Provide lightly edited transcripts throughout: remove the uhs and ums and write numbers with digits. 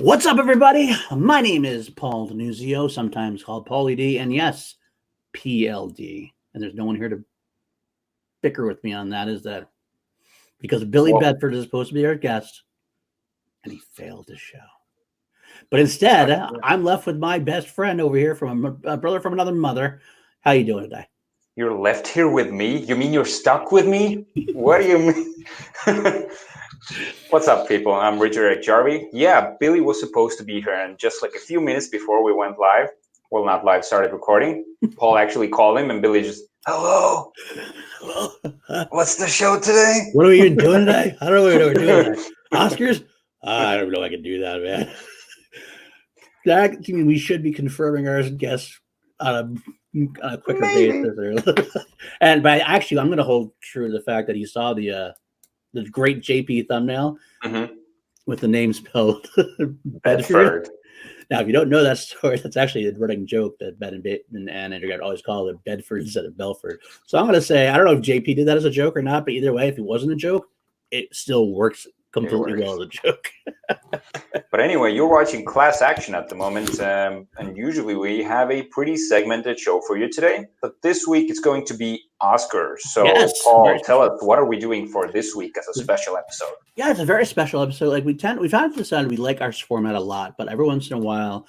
What's up, everybody? My name is Paul Denuzio, sometimes called Paulie D, and yes, PLD. And there's no one here to bicker with me on that, is that because Billy Bedford is supposed to be our guest, and he failed to show. But instead, I'm left with my best friend over here from a brother from another mother. How you doing today? You're left here with me? You mean you're stuck with me? What do you mean? What's up, people? I'm Richard Jarvi. Yeah, Billy was supposed to be here, and just like a few minutes before we went live, well, not live, started recording, Paul actually called him, and Billy just, hello? What's the show today? What are we even doing today? I don't know what we're doing today. Oscars? I don't know if I can do that, man. We should be confirming our guests on a quicker basis. But actually, I'm going to hold true to the fact that you saw the great JP thumbnail with the name spelled Bedford. Now, if you don't know that story, that's actually a running joke that Ben and Andrew always call it Bedford instead of Belford. So I'm going to say, I don't know if JP did that as a joke or not, but either way, if it wasn't a joke, it still works completely well as a joke. But anyway, you're watching Class Action at the moment, and usually we have a pretty segmented show for you today. But this week it's going to be Oscars. So, yes, Paul, tell us, what are we doing for this week as a special episode? Yeah, it's a very special episode. Like we've had to decide we like our format a lot, but every once in a while,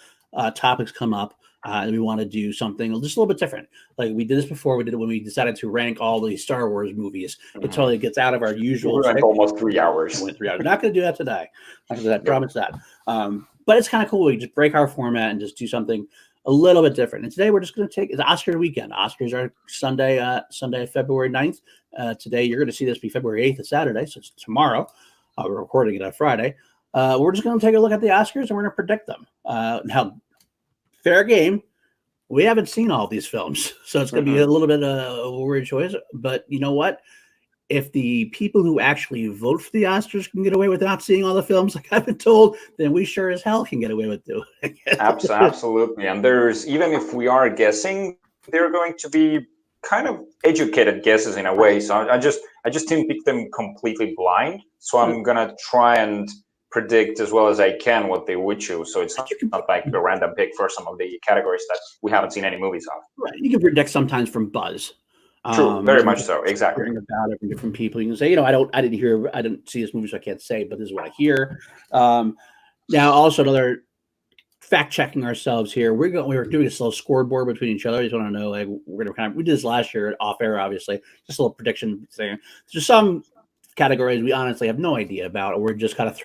topics come up. And we want to do something just a little bit different. Like we did this before. We did it when we decided to rank all the Star Wars movies. It totally gets out of our usual. We went almost 3 hours. We went 3 hours. We're not going to do that today. I promise that. But it's kind of cool. We just break our format and just do something a little bit different. And today we're just going to it's Oscar weekend. Oscars are Sunday, February 9th. Today you're going to see this be February 8th, a Saturday. So it's tomorrow. We're recording it on Friday. We're just going to take a look at the Oscars and we're going to predict them. Now, fair game. We haven't seen all these films, so it's going to be a little bit of a weird choice. But you know what? If the people who actually vote for the Oscars can get away with not seeing all the films, like I've been told, then we sure as hell can get away with doing it. Absolutely. And even if we are guessing, they're going to be kind of educated guesses in a way. So I just didn't pick them completely blind. So I'm going to try and predict as well as I can what they would choose. So it's not like a random pick for some of the categories that we haven't seen any movies of. Right. You can predict sometimes from buzz. True, very much so. Exactly. About it from different people. You can say, I didn't see this movie, so I can't say, but this is what I hear. Now, also another fact checking ourselves here. We were doing this little scoreboard between each other. I just want to know, like, we did this last year off air, obviously, just a little prediction thing. There's some categories we honestly have no idea about, or we're just kind of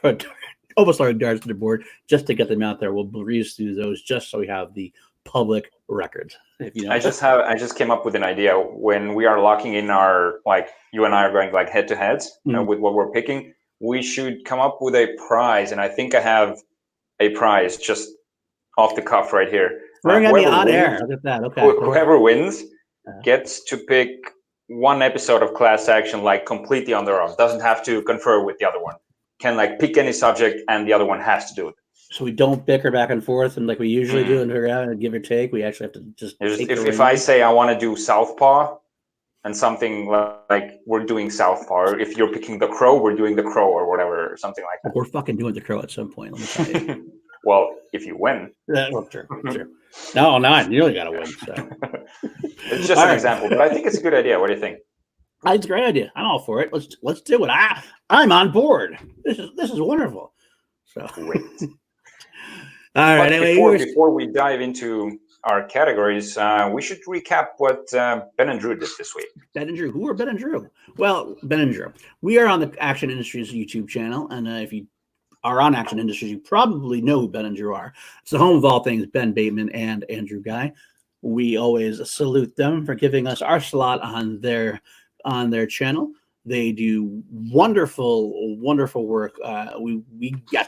almost throwing darts to the board just to get them out there. We'll breeze through those just so we have the public records. I just came up with an idea. When we are locking in our, like, you and I are going like head to heads with what we're picking, we should come up with a prize. And I think I have a prize just off the cuff right here. We're going to be on air. Look at that. Okay. Whoever wins gets to pick one episode of Class Action, like completely on their own. Doesn't have to confer with the other one. Can like pick any subject and the other one has to do it. So we don't bicker back and forth and like we usually do and figure out and give or take. We actually have to just if I say I want to do Southpaw and something like we're doing Southpaw, or if you're picking The Crow, we're doing The Crow or whatever, or something like that. We're fucking doing The Crow at some point. Let me tell you. Well, if you win. Sure. No, you really got to win. So. It's just an example, but I think it's a good idea. What do you think? It's a great idea. I'm all for it. Let's do it. I'm on board. This is wonderful. So great. All right. Anyway, before we dive into our categories, we should recap what Ben and Drew did this week. Ben and Drew. Who are Ben and Drew? Well, Ben and Drew. We are on the Action Industries YouTube channel, and if you are on Action Industries, you probably know who Ben and Drew are. It's the home of all things Ben Bateman and Andrew Guy. We always salute them for giving us our slot on their channel. They do wonderful work. We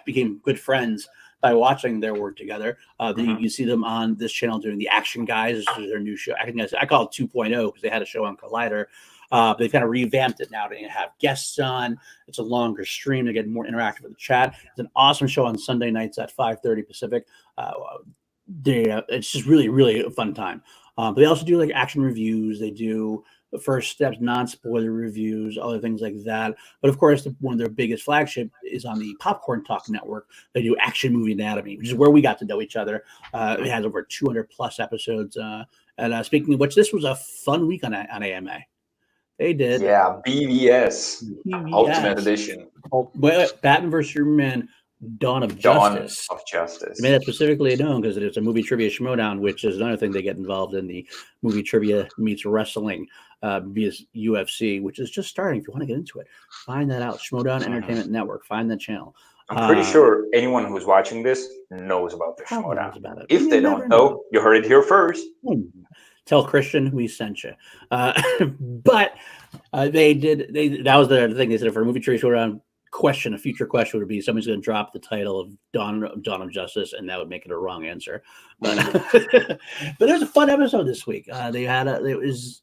became good friends by watching their work together. You see them on this channel doing the Action Guys. This is their new show. I call it 2.0 because they had a show on Collider. They've kind of revamped it now to have guests on. It's a longer stream to get more interactive with the chat. It's an awesome show on Sunday nights at 5:30 Pacific. It's just really, really a fun time. But they also do like action reviews. They do first steps, non-spoiler reviews, other things like that. But of course, one of their biggest flagship is on the Popcorn Talk Network. They do Action Movie Anatomy, which is where we got to know each other. It has over 200 plus episodes. And speaking of which, this was a fun week on AMA. They did. Yeah, BVS Ultimate PBS. Edition. Batman vs Superman: Dawn of Dawn Justice. of Justice. I made that specifically known because it's a movie trivia schmodown, which is another thing they get involved in, the movie trivia meets wrestling via UFC, which is just starting. If you want to get into it, find that out. Schmodown Entertainment Network. Find that channel. I'm pretty sure anyone who's watching this knows about the Probably knows Schmodown. about it. If they don't know, you heard it here first. Tell Christian we sent you. But they did. That was the thing they said for a movie trivia schmodown. A future question would be somebody's going to drop the title of Dawn of Justice, and that would make it a wrong answer. But but there's a fun episode this week. They had it's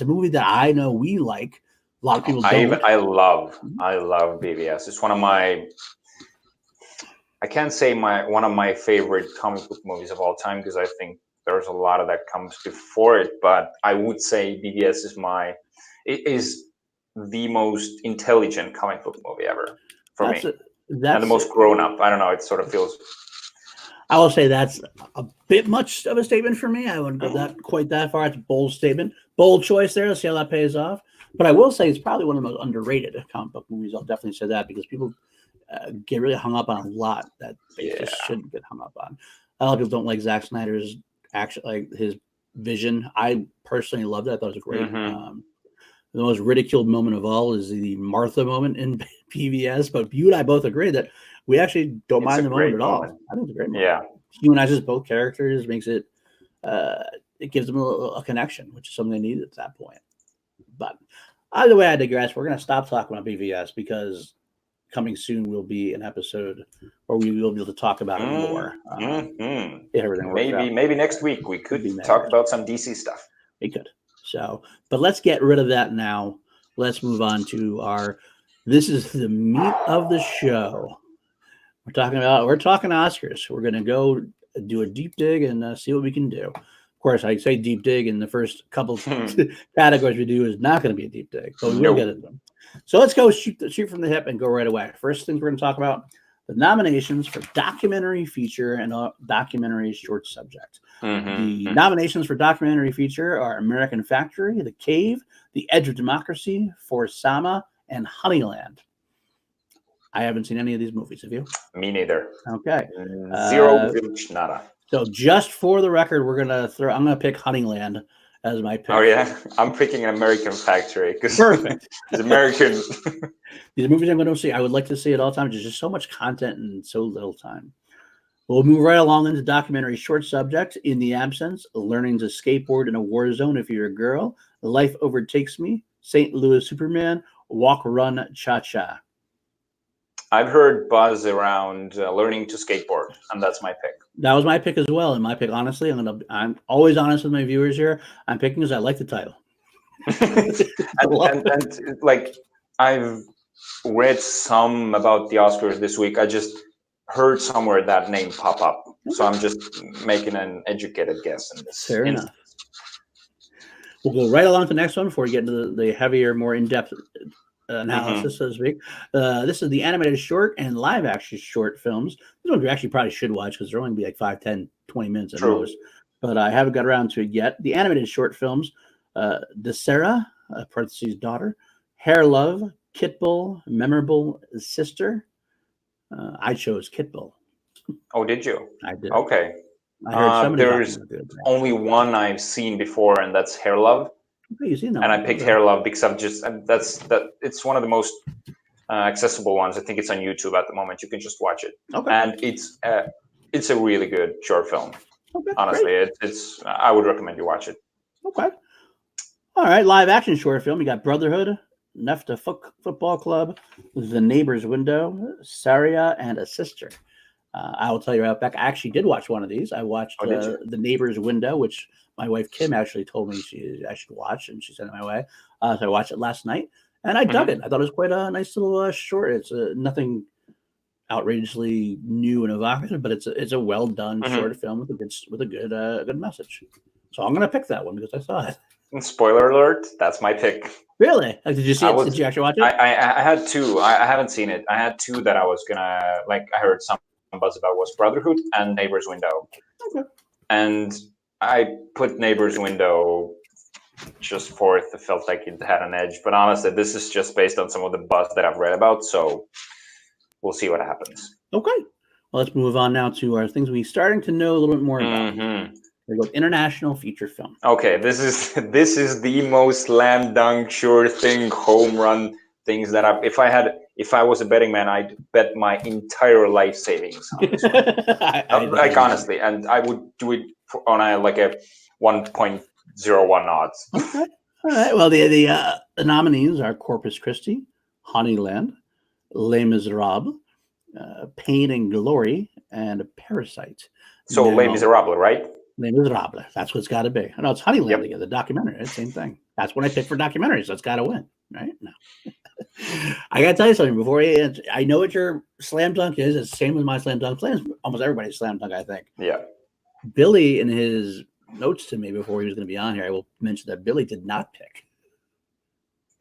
a movie that I know we like. A lot of people don't. I love BVS. It's one of my, I can't say one of my favorite comic book movies of all time, because I think there's a lot of that comes before it, but I would say BVS is the most intelligent comic book movie ever for me. And the most grown up. I don't know. It sort of feels. I will say that's a bit much of a statement for me. I wouldn't go that quite that far. It's a bold statement, bold choice there. Let's see how that pays off. But I will say it's probably one of the most underrated comic book movies. I'll definitely say that, because people get really hung up on a lot that they just shouldn't get hung up on. A lot of people don't like Zack Snyder's like his vision. I personally loved it. I thought it was great. The most ridiculed moment of all is the Martha moment in PVS, but you and I both agree that we actually don't mind the moment at all. I think it's a great moment. Yeah. Humanizes both characters, makes it, it gives them a connection, which is something they needed at that point. But either way, I digress. We're going to stop talking about BVS, because coming soon will be an episode where we will be able to talk about it more. Everything maybe next week we could talk about some DC stuff. We could. So, but let's get rid of that now. Let's move on to this is the meat of the show. We're talking Oscars. We're going to go do a deep dig and see what we can do. Of course, I say deep dig, and the first couple categories we do is not going to be a deep dig, but we will get into them. So let's go shoot from the hip and go right away. First thing we're going to talk about: the nominations for documentary feature and documentary short subject. The nominations for documentary feature are American Factory, The Cave, The Edge of Democracy, For Sama, and Honeyland. I haven't seen any of these movies. Have you? Me neither. Okay. Zero, nada. So just for the record, I'm going to pick Honeyland as my pick. Oh yeah, I'm picking an American Factory because perfect. It's American. These movies I'm going to see, I would like to see at all times. There's just so much content and so little time. We'll move right along into documentary short subject. In the Absence, Learning to Skateboard in a War Zone If You're a Girl, Life Overtakes Me, St. Louis Superman, Walk, Run, Cha-Cha. I've heard buzz around Learning to Skateboard, and that's my pick. That was my pick as well. And my pick, honestly, I'm always honest with my viewers here. I'm picking because I like the title. and like I've read some about the Oscars this week. I just heard somewhere that name pop up, so I'm just making an educated guess in this. Fair enough. We'll go right along to the next one before we get into the heavier, more in-depth analysis, so to speak. This is the animated short and live action short films. This one we actually probably should watch, because they're only be like 5, 10, 20 minutes at most. But I haven't got around to it yet. The animated short films: Desera, parentheses daughter, Hair Love, Kitbull, Memorable Sister. I chose Kitbull. Oh, did you? I did. Okay. I heard there's only one I've seen before, and that's Hair Love. Okay, you've seen that. And I picked Hair Love because it's one of the most accessible ones. I think it's on YouTube at the moment. You can just watch it. Okay. And it's a really good short film. Okay, honestly, I would recommend you watch it. Okay. All right, live action short film. You got Brotherhood, Nefta Football Club, The Neighbor's Window, Saria, and a Sister. I will tell you right back, I actually did watch one of these. I watched The Neighbor's Window, which my wife Kim actually told me I should watch, and she sent it my way. So I watched it last night, and I dug it. I thought it was quite a nice little short. It's nothing outrageously new and evocative, but it's a well done short film with a good message. So I'm going to pick that one because I saw it. Spoiler alert, that's my pick. Really? Like, did you see it? Did you actually watch it? I had two. I haven't seen it. I had two that I was gonna like. I heard some buzz about was Brotherhood and Neighbor's Window, Okay. and I put Neighbor's Window just fourth. It felt like it had an edge, but honestly, this is just based on some of the buzz that I've read about. So we'll see what happens. Okay. Well, let's move on now to our things we're starting to know a little bit more about. Mm-hmm. We go with international feature film. Okay, this is the most slam dunk, sure thing, home run things that if I was a betting man, I'd bet my entire life savings on this one. Like honestly, and I would do it on a 1.01 odds. Okay. All right. Well, the nominees are Corpus Christi, Honeyland, Les Miserables, Pain and Glory, and Parasite. So Les Miserables, right? Les Miserables. That's what it's got to be. No, it's Honeyland again, the documentary. Right? Same thing. That's what I picked for documentaries. So it's got to win, right? No. I got to tell you something before you answer. I know what your slam dunk is. It's the same as my slam dunk. Almost everybody's slam dunk, I think. Yeah. Billy, in his notes to me before he was going to be on here, I will mention that Billy did not pick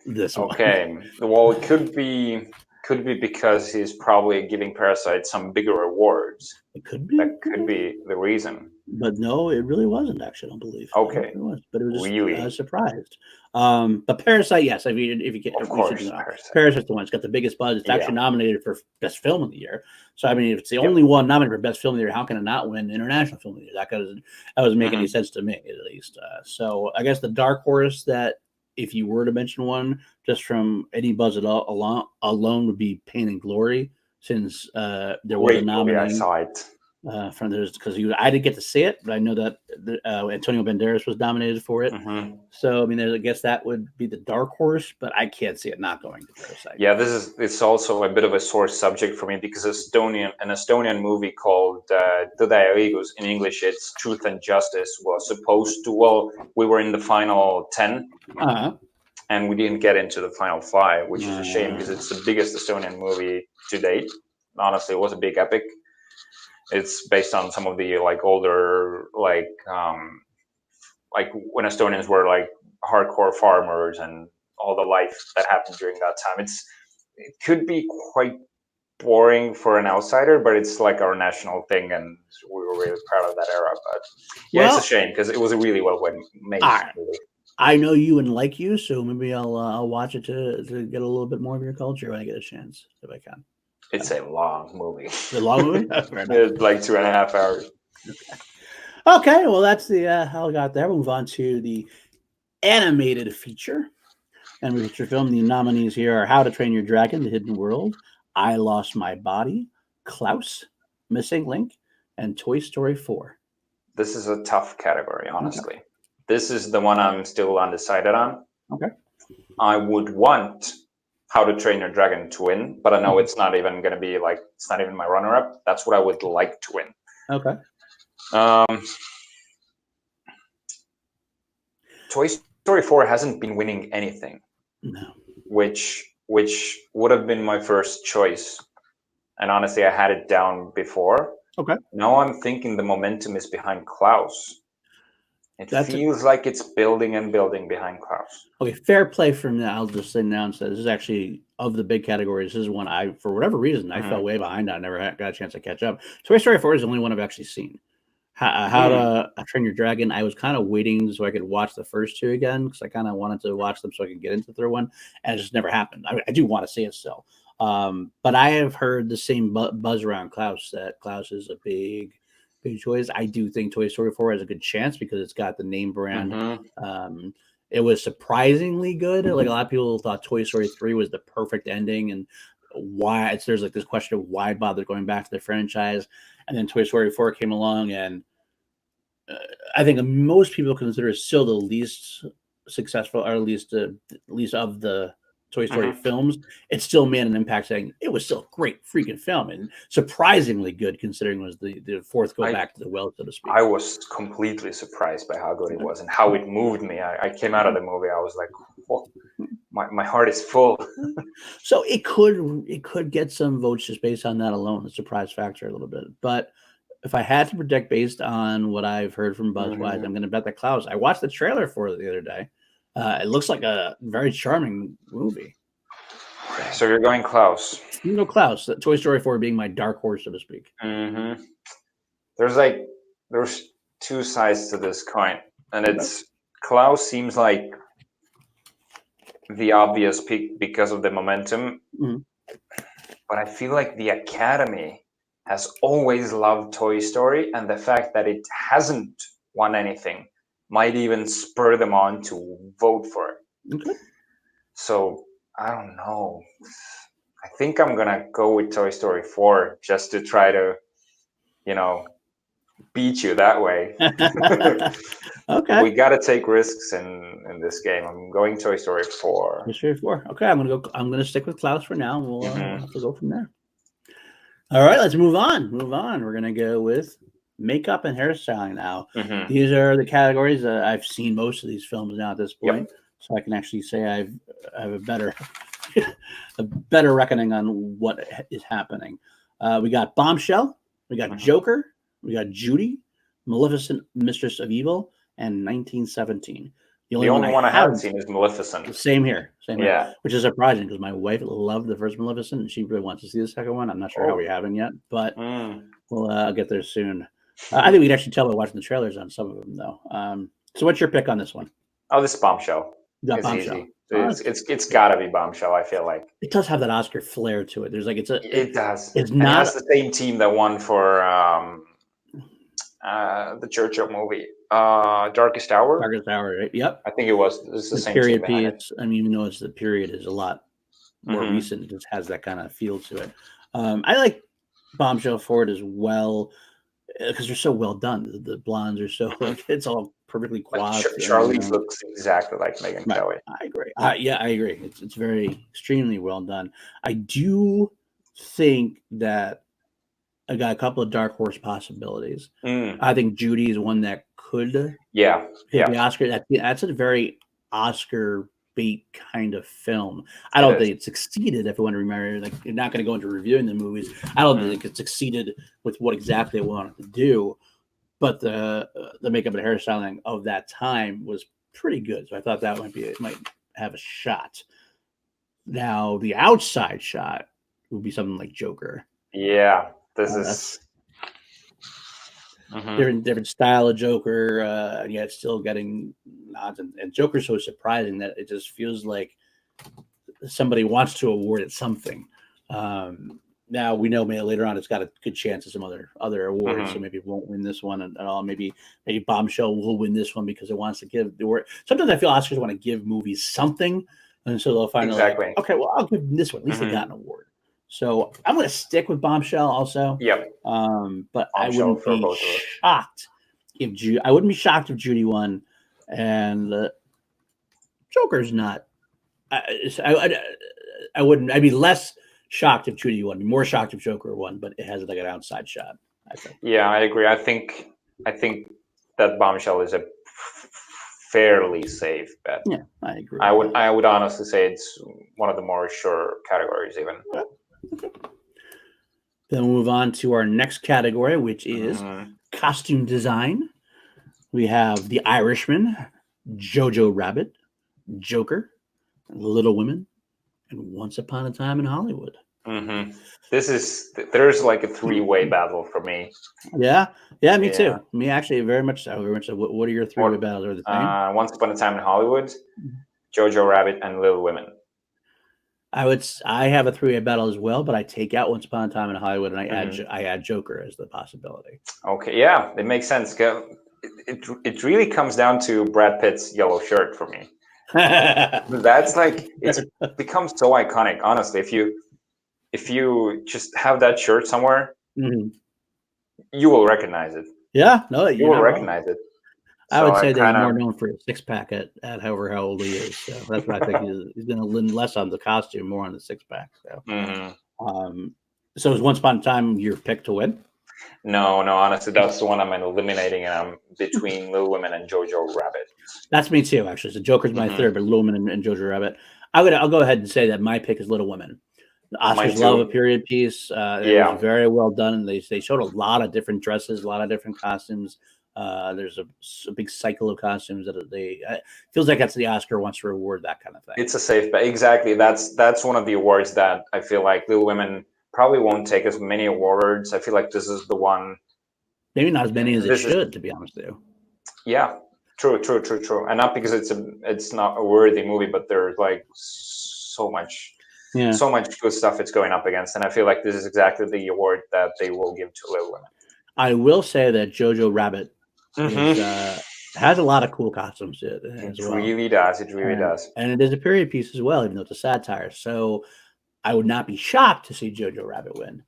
this one. Okay. Well, it could be because he's probably giving Parasite some bigger awards. It could be. That could be the reason. But no, it really wasn't, actually, I don't believe. Okay. It was, but it was just, really? I was surprised. But Parasite, yes. If you get, of course, Parasite's the one. It's got the biggest buzz. It's actually nominated for Best Film of the Year. So, I mean, if it's the only one nominated for Best Film of the Year, how can it not win International Film of the Year? That doesn't make any sense to me, at least. So, I guess the dark horse that, if you were to mention one, just from any buzz at all alone, would be Pain and Glory, since there was a nominee. I saw it. From those, because I didn't get to see it, but I know that Antonio Banderas was nominated for it. Mm-hmm. So I mean, I guess that would be the dark horse, but I can't see it not going to Parasite. Yeah, it's also a bit of a sore subject for me because an Estonian movie called Tõde ja õigus, in English it's Truth and Justice, was supposed to. Well, we were in the final 10. And we didn't get into the final 5, which is a shame because it's the biggest Estonian movie to date. Honestly, it was a big epic. It's based on some of the older when Estonians were hardcore farmers and all the life that happened during that time. It could be quite boring for an outsider, but it's like our national thing, and we were really proud of that era. But it's a shame because it was a really well made movie. I know you and like you, so maybe I'll watch it to get a little bit more of your culture when I get a chance, if I can. It's a long movie. It's a long movie? It's 2.5 hours. Okay, well, that's the how I got there. We'll move on to the animated feature. And feature film, the nominees here are How to Train Your Dragon, The Hidden World, I Lost My Body, Klaus, Missing Link, and Toy Story 4. This is a tough category, honestly. Okay. This is the one I'm still undecided on. Okay. I would want How to Train Your Dragon to win, but I know it's not even going to be it's not even my runner-up. That's what I would like to win. Okay. Toy Story 4 hasn't been winning anything. No. Which would have been my first choice. And honestly, I had it down before. Okay. Now I'm thinking the momentum is behind Klaus. It feels like it's building and building behind Klaus. Okay, fair play from that. I'll just announce that this is actually, of the big categories, this is one I, for whatever reason, I fell way behind on. I never got a chance to catch up. Toy Story 4 is the only one I've actually seen. How to Train Your Dragon, I was kind of waiting so I could watch the first two again, because I kind of wanted to watch them so I could get into the third one, and it just never happened. I do want to see it still. But I have heard the same buzz around Klaus, that Klaus is a big choice. I do think Toy Story 4 has a good chance because it's got the name brand. It was surprisingly good. Like, a lot of people thought Toy Story 3 was the perfect ending, and why there's this question of why bother going back to the franchise. And then Toy Story 4 came along, and I think most people consider it still the least successful, or at least of the Toy Story films. It still made an impact, saying it was still a great freaking film and surprisingly good considering it was the fourth go back to the well, so to speak. I was completely surprised by how good it was and how it moved me. I came out of the movie, I was like, oh, my heart is full. So it could get some votes just based on that alone, the surprise factor a little bit. But if I had to predict based on what I've heard from Buzzwise, I'm going to bet that Klaus. I watched the trailer for it the other day. It looks like a very charming movie. So you're going Klaus. You know, Klaus, Toy Story 4 being my dark horse, so to speak. Mm-hmm. There's two sides to this coin, and it's Klaus seems like the obvious pick because of the momentum, but I feel like the Academy has always loved Toy Story, and the fact that it hasn't won anything might even spur them on to vote for it. Okay. So I don't know. I think I'm gonna go with Toy Story 4 just to try to, beat you that way. Okay. We gotta take risks in this game. I'm going Toy Story 4. Toy Story 4. Okay, I'm gonna stick with Klaus for now. We'll have to go from there. All right, let's move on. We're gonna go with makeup and hairstyling now. These are the categories that I've seen most of these films now at this point, so I can actually say I have a better a better reckoning on what is happening. We got Bombshell, we got Joker, we got Judy, Maleficent, Mistress of Evil, and 1917. The only one I haven't seen is Maleficent. Same here. Which is surprising because my wife loved the first Maleficent and she really wants to see the second one. I'm not sure how we haven't yet, but we'll get there soon. I think we can actually tell by watching the trailers on some of them, though. So what's your pick on this one? Oh, this is Bombshell. It's Bombshell. Easy. It's got to be Bombshell, I feel like. It does have that Oscar flair to it. There's it does. It's and not. It has the same team that won for the Churchill movie. Darkest Hour. Darkest Hour, right? Yep. I think it was. It's the same period team piece. I mean, even though it's the period is a lot more recent, it just has that kind of feel to it. I like Bombshell for it as well because they're so well done. The blondes are so it's all perfectly coiffed. Charlie looks exactly like Megan Kelly. I agree. Yeah, I agree. It's very extremely well done. I do think that I got a couple of dark horse possibilities. I think Judy is one that could hit the Oscar. That's a very Oscar bait kind of film. I don't think it succeeded. If you want to remember, like you're not going to go into reviewing the movies. I don't think it succeeded with what exactly it wanted to do. But the makeup and hairstyling of that time was pretty good. So I thought that might have a shot. Now the outside shot would be something like Joker. Yeah. This is different style of Joker, and yet still getting nods. And Joker's so surprising that it just feels like somebody wants to award it something. Now we know maybe later on it's got a good chance of some other awards, so maybe it won't win this one at all. Maybe Bombshell will win this one because it wants to give the award. Sometimes I feel Oscars want to give movies something, and so they'll finally like, okay, well I'll give this one. At least they got an award. So I'm going to stick with Bombshell also. Yep. But I wouldn't be shocked if Judy won, and Joker's not. I wouldn't. I'd be less shocked if Judy won. More shocked if Joker won, but it has like an outside shot, I think. Yeah, I agree. I think that Bombshell is a fairly safe bet. Yeah, I agree. I would honestly say it's one of the more sure categories even. Yeah. Okay. Then we'll move on to our next category, which is costume design. We have The Irishman, Jojo Rabbit, Joker, Little Women, and Once Upon a Time in Hollywood. There's like a three-way battle for me. Yeah, me too. Me actually very much so. What are your three-way battles? Are the same? Once Upon a Time in Hollywood, Jojo Rabbit, and Little Women. I have a three-way battle as well, but I take out Once Upon a Time in Hollywood and I add Joker as the possibility. Okay, yeah, it makes sense. It really comes down to Brad Pitt's yellow shirt for me. That's like it's become so iconic. Honestly, if you just have that shirt somewhere, you will recognize it. Yeah, no, you will recognize it. I would say they're more known for his six-pack at however how old he is. So that's what I think he's going to lean less on the costume, more on the six-pack. So, so is Once Upon a Time your pick to win? No, honestly, that's the one I'm eliminating, and I'm between Little Women and Jojo Rabbit. That's me too, actually. So Joker's my third, but Little Women and Jojo Rabbit. I'll go ahead and say that my pick is Little Women. The Oscars love a period piece. It was very well done. They showed a lot of different dresses, a lot of different costumes. There's a big cycle of costumes that they feels like that's the Oscar wants to reward that kind of thing. It's a safe bet. Exactly. That's one of the awards that I feel like Little Women probably won't take as many awards. I feel like this is the one. Maybe not as many as it should, to be honest with you. Yeah, true. And not because it's not a worthy movie, but there's like so much good stuff it's going up against, and I feel like this is exactly the award that they will give to Little Women. I will say that Jojo Rabbit has a lot of cool costumes as well. Really does. It really does. And it is a period piece as well, even though it's a satire. So I would not be shocked to see Jojo Rabbit win,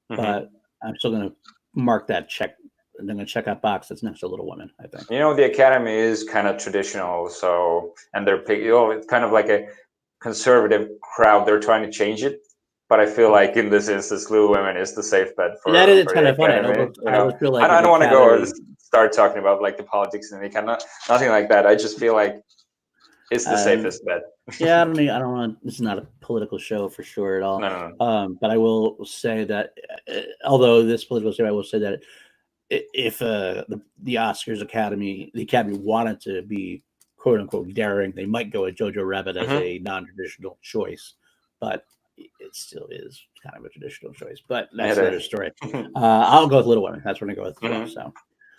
but I'm still going to mark that check. I'm going to check that box that's next to Little Women, I think. You know, the Academy is kind of traditional, so, and they're it's kind of like a conservative crowd. They're trying to change it, but I feel like in this instance, Little Women is the safe bet for that. Is for kind of funny. I don't want to go start talking about like the politics and nothing like that. I just feel like it's the safest bet. Yeah, I don't want. This is not a political show for sure at all. No. But I will say that, although this political show, I will say that if the Oscars Academy, the Academy wanted to be quote unquote daring, they might go with Jojo Rabbit as a non-traditional choice, but it still is kind of a traditional choice. But that's another story. I'll go with Little Women. That's what I go with. So.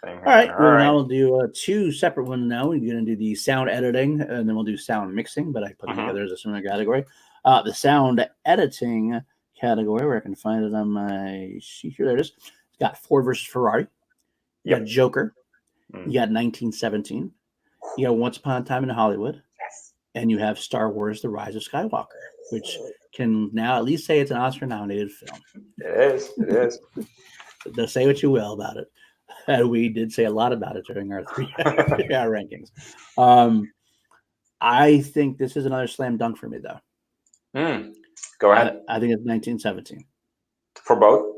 All right. Now we'll do two separate ones now. We're going to do the sound editing, and then we'll do sound mixing, but I put them together as a similar category. The sound editing category, where I can find it on my sheet here. There it is. It's got Ford versus Ferrari. You got Joker. You got 1917. You got Once Upon a Time in Hollywood. Yes. And you have Star Wars: The Rise of Skywalker, which can now at least say it's an Oscar-nominated film. It is. So say what you will about it. We did say a lot about it during our 3 hour rankings. I think this is another slam dunk for me, though. Go ahead. I think it's 1917. For both?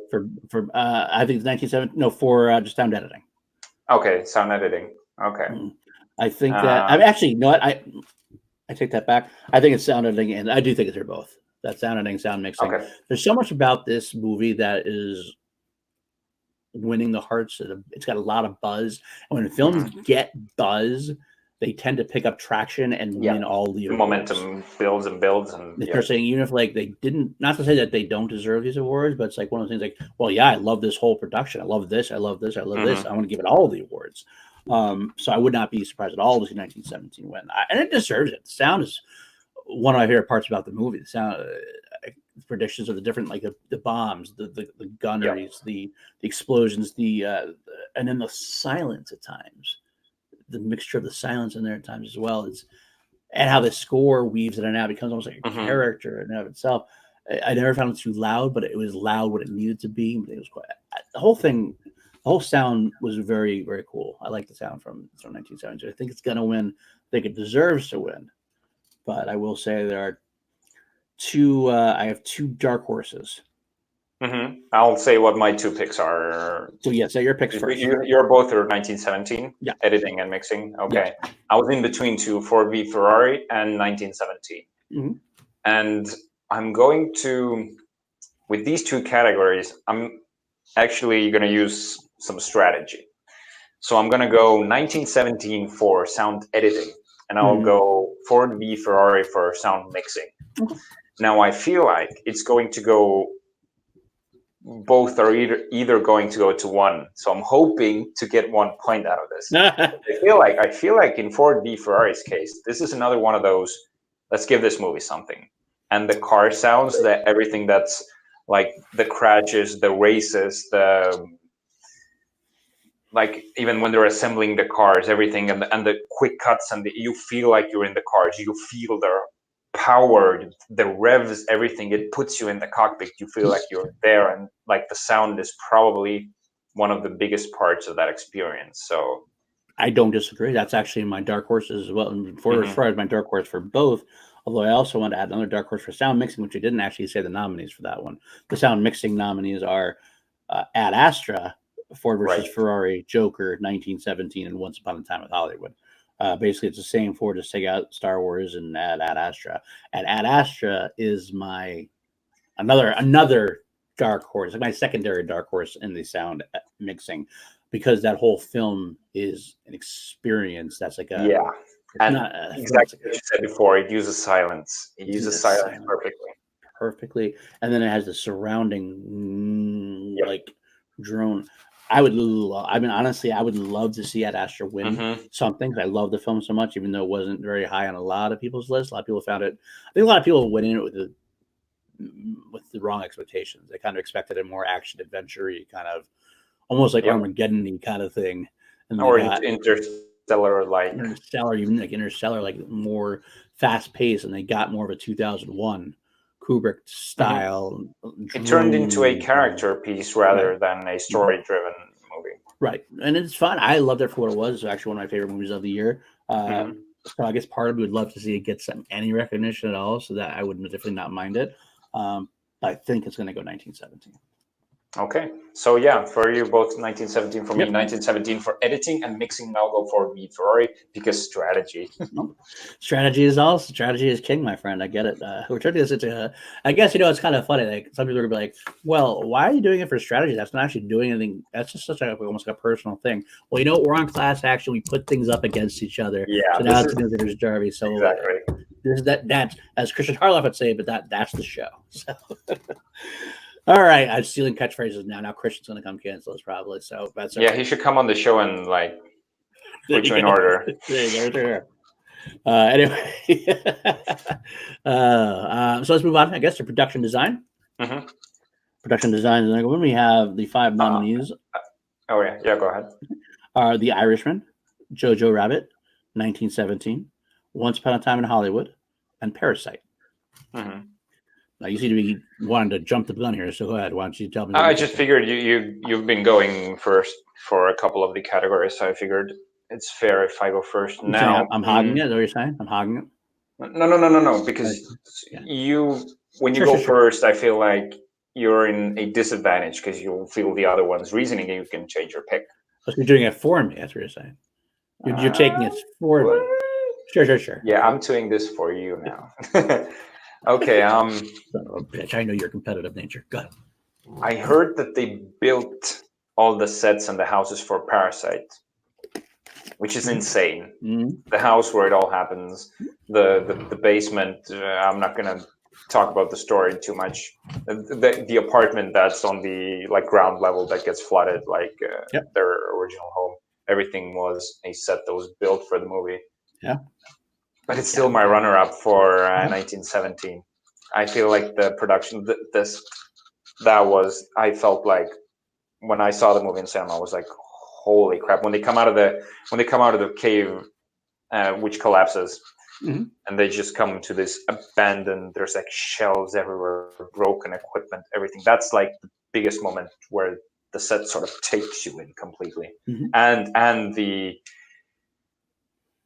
I think it's 1917. No, for just sound editing. Okay, sound editing. Okay. I think that I'm actually, you know what? I take that back. I think it's sound editing, and I do think they're both. That sound editing, sound mixing. Okay. There's so much about this movie that is winning the hearts. It's got a lot of buzz, and when films get buzz, they tend to pick up traction and win all the awards. Momentum builds and They're saying, even if like they didn't, not to say that they don't deserve these awards, but it's like one of those things like, well, yeah, I love this whole production. I love this. I love this. I love this. I want to give it all the awards. So I would not be surprised at all to see 1917 win, and it deserves it. The sound is one of my favorite parts about the movie. The sound. Predictions of the different, like the bombs, the gunneries, the explosions, and then the silence at times, the mixture of the silence in there at times as well. And how the score weaves in and out, becomes almost like a character in and of itself. I never found it too loud, but it was loud when it needed to be. But it was quite the whole sound was very, very cool. I like the sound from 1970. I think it's gonna win. I think it deserves to win. But I will say there are I have two dark horses. I'll say what my two picks are. So say your picks first. You're both are 1917. Yeah. Editing and mixing. Okay. Yeah. I was in between Ford v Ferrari and 1917. And I'm going to, with these two categories, I'm actually going to use some strategy. So I'm going to go 1917 for sound editing, and I'll go Ford v Ferrari for sound mixing. Now I feel like it's going to go. Both are either going to go to one, so I'm hoping to get 1 point out of this. I feel like in Ford v Ferrari's case, this is another one of those. Let's give this movie something, and the car sounds, everything that's like the crashes, the races, like even when they're assembling the cars, everything, and the quick cuts, and you feel like you're in the cars. You feel their power, the revs, everything. It puts you in the cockpit. You feel like you're there, and like the sound is probably one of the biggest parts of that experience. So I don't disagree. That's actually my dark horse as well. And Ford versus Ferrari is my dark horse for both. Although I also want to add another dark horse for sound mixing, which I didn't actually say the nominees for that one. The sound mixing nominees are Ad Astra, Ford versus Ferrari, Joker, 1917, and Once Upon a Time in Hollywood. Basically, it's the same Ford, just take out Star Wars and add Ad Astra. And Ad Astra is my another dark horse, like my secondary dark horse in the sound mixing. because that whole film is an experience. That's like a Yeah, it's and not a film, it's exactly like what you said before. It uses silence. It it uses uses silence silence perfectly. perfectly, and then it has the surrounding Yep. like drone. I would love. I mean, honestly, I would love to see Ad Astra win Hmm. something. 'Cause I love the film so much, even though it wasn't very high on a lot of people's lists. A lot of people found it. I think a lot of people went in it with the wrong expectations. They kind of expected a more action adventure kind of almost like Yep. Armageddon kind of thing, and they Or got Interstellar, like. Interstellar, even like Interstellar, like more fast paced, and they got more of a 2001 Kubrick Mhm. style It turned into a drone thing. character piece Right. rather than a Mhm. story-driven movie. Right, and it's fun. I loved it for what it was. It's actually one of my favorite movies of the year. Hmm. So I guess part of me would love to see it get any recognition at all, so that I would definitely not mind it. But I think it's going to go 1917. Okay, so yeah, for you both 1917, for me Yep. 1917 for editing and mixing. I'll go for Meat Ferrari because strategy. Nope. Strategy is king, my friend. I get it. We're trying to get into. I guess it's kind of funny. Like some people are gonna be like, "Well, why are you doing it for strategy? That's not actually doing anything. That's just such a almost like a personal thing." Well, we're on class action. We put things up against each other. Yeah, So now this it's is there's Jarvi. So exactly. this is that's as Christian Harloff would say, but that's the show. So. All right, I'm stealing catchphrases now. Now Christian's gonna come cancel us probably. So that's okay. Yeah, he should come on the show and like There put you in you go. order. There you go. Right there. Anyway, so let's move on, I guess, to production design. Hmm. Production design. And when we have the 5 Uh, nominees oh yeah, yeah. Go ahead. are The Irishman, Jojo Rabbit, 1917, Once Upon a Time in Hollywood, and Parasite. Hmm. Now you seem to be wanting to jump the gun here, so go ahead. Why don't you tell me what I you're just thinking? figured you've been going first for a couple of the categories, so I figured it's fair if I go first You saying now. I'm hogging it? Is that what you're saying? I'm hogging it? No, Uh, because yeah. when you Sure, go sure, sure. first, I feel like you're in a disadvantage because you'll feel the other one's reasoning and you can change your pick. So you're doing it for me. That's what you're saying. You're taking it for me. Sure, sure, sure. Yeah, Okay. I'm doing this for you now. Okay, Son of a bitch. I know your competitive nature. Go ahead. I heard that they built all the sets and the houses for Parasite, which is insane. Mhm. The house where it all happens, the basement. I'm not gonna talk about the story too much. The apartment that's on the like ground level that gets flooded, like Yep. their original home. Everything was a set that was built for the movie. Yeah. But it's Yeah. still my runner-up for Uh-huh. 1917. I feel like the production, that was. I felt like when I saw the movie in cinema, I was like, "Holy crap!" When they come out of the cave, which collapses, Mhm. and they just come to this abandoned. There's like shelves everywhere, broken equipment, everything. That's like the biggest moment where the set sort of takes you in completely, Mhm. and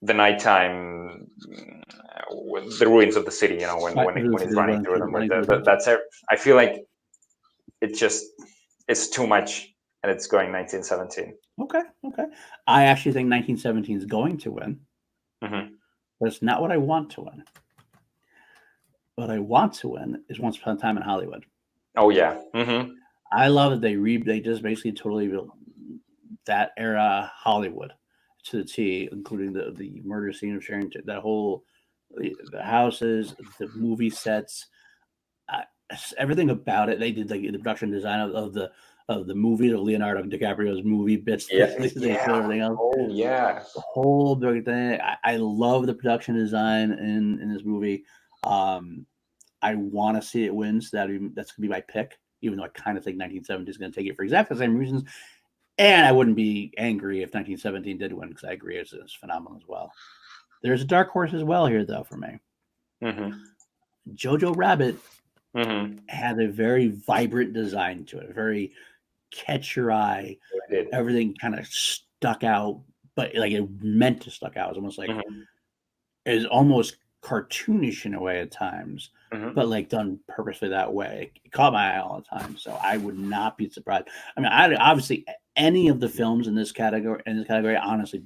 the nighttime, the ruins of the city. When Right. when he's running through them, Running through the woods. that's. I feel like it just it's too much, and it's going 1917. Okay. Okay. I actually think 1917 is going to win, Hmm. but it's not what I want to win. What I want to win is Once Upon a Time in Hollywood. Oh yeah. Hmm. I love that they just basically totally built that era Hollywood to the T, including the murder scene of Sharon, that whole the houses, the movie sets, uh, everything about it. They did like the production design of the movie, of Leonardo DiCaprio's movie bits. Yeah. They Yeah. showed everything else. Oh yeah. The whole big thing. I love the production design in this movie. I want to see it win, so that's gonna be my pick. Even though I kind of think 1970 is going to take it for exactly the same reasons, and I wouldn't be angry if 1917 did win because I agree it's phenomenal as well. There's a dark horse as well here, though, for me. Hmm. Jojo Rabbit Hmm. had a very vibrant design to it, very catch your eye. I did. Everything kind of stuck out, but like it meant to stuck out. It was almost like Hmm. it was almost cartoonish in a way at times, Hmm. but like done purposely that way. It caught my eye all the time, so I would not be surprised. I mean, I obviously any of the films in this category honestly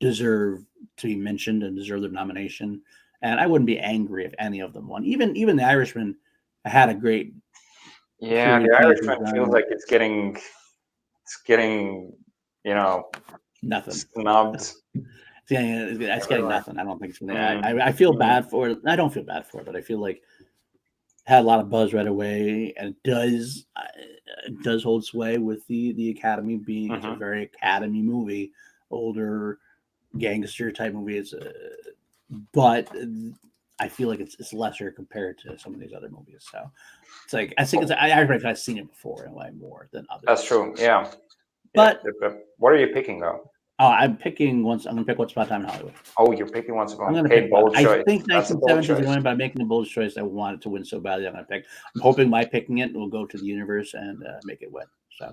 deserve to be mentioned and deserve their nomination. And I wouldn't be angry if any of them won. Even The Irishman had a great Yeah, period the piece Irishman feels design. like it's getting Nothing. snubbed. Yeah, it's getting nothing. I don't think it's gonna. I feel bad for it. I don't feel bad for it, but I feel like had a lot of buzz right away, and it does hold sway with the Academy being it's a very Academy movie, older gangster type movie. But I feel like it's lesser compared to some of these other movies. So it's like I think I've seen it before in a way more than others. That's true. Yeah. But what are you picking though? Oh, I'm gonna pick Once Upon a Time in Hollywood. Oh, you're picking Once Upon. I'm gonna Okay, pick bold one. choice. I think That's a bold 1970 is choice. going, but I'm making a bold choice. I want it to win so badly. I'm gonna pick. I'm hoping my picking it will go to the universe and make it win. So,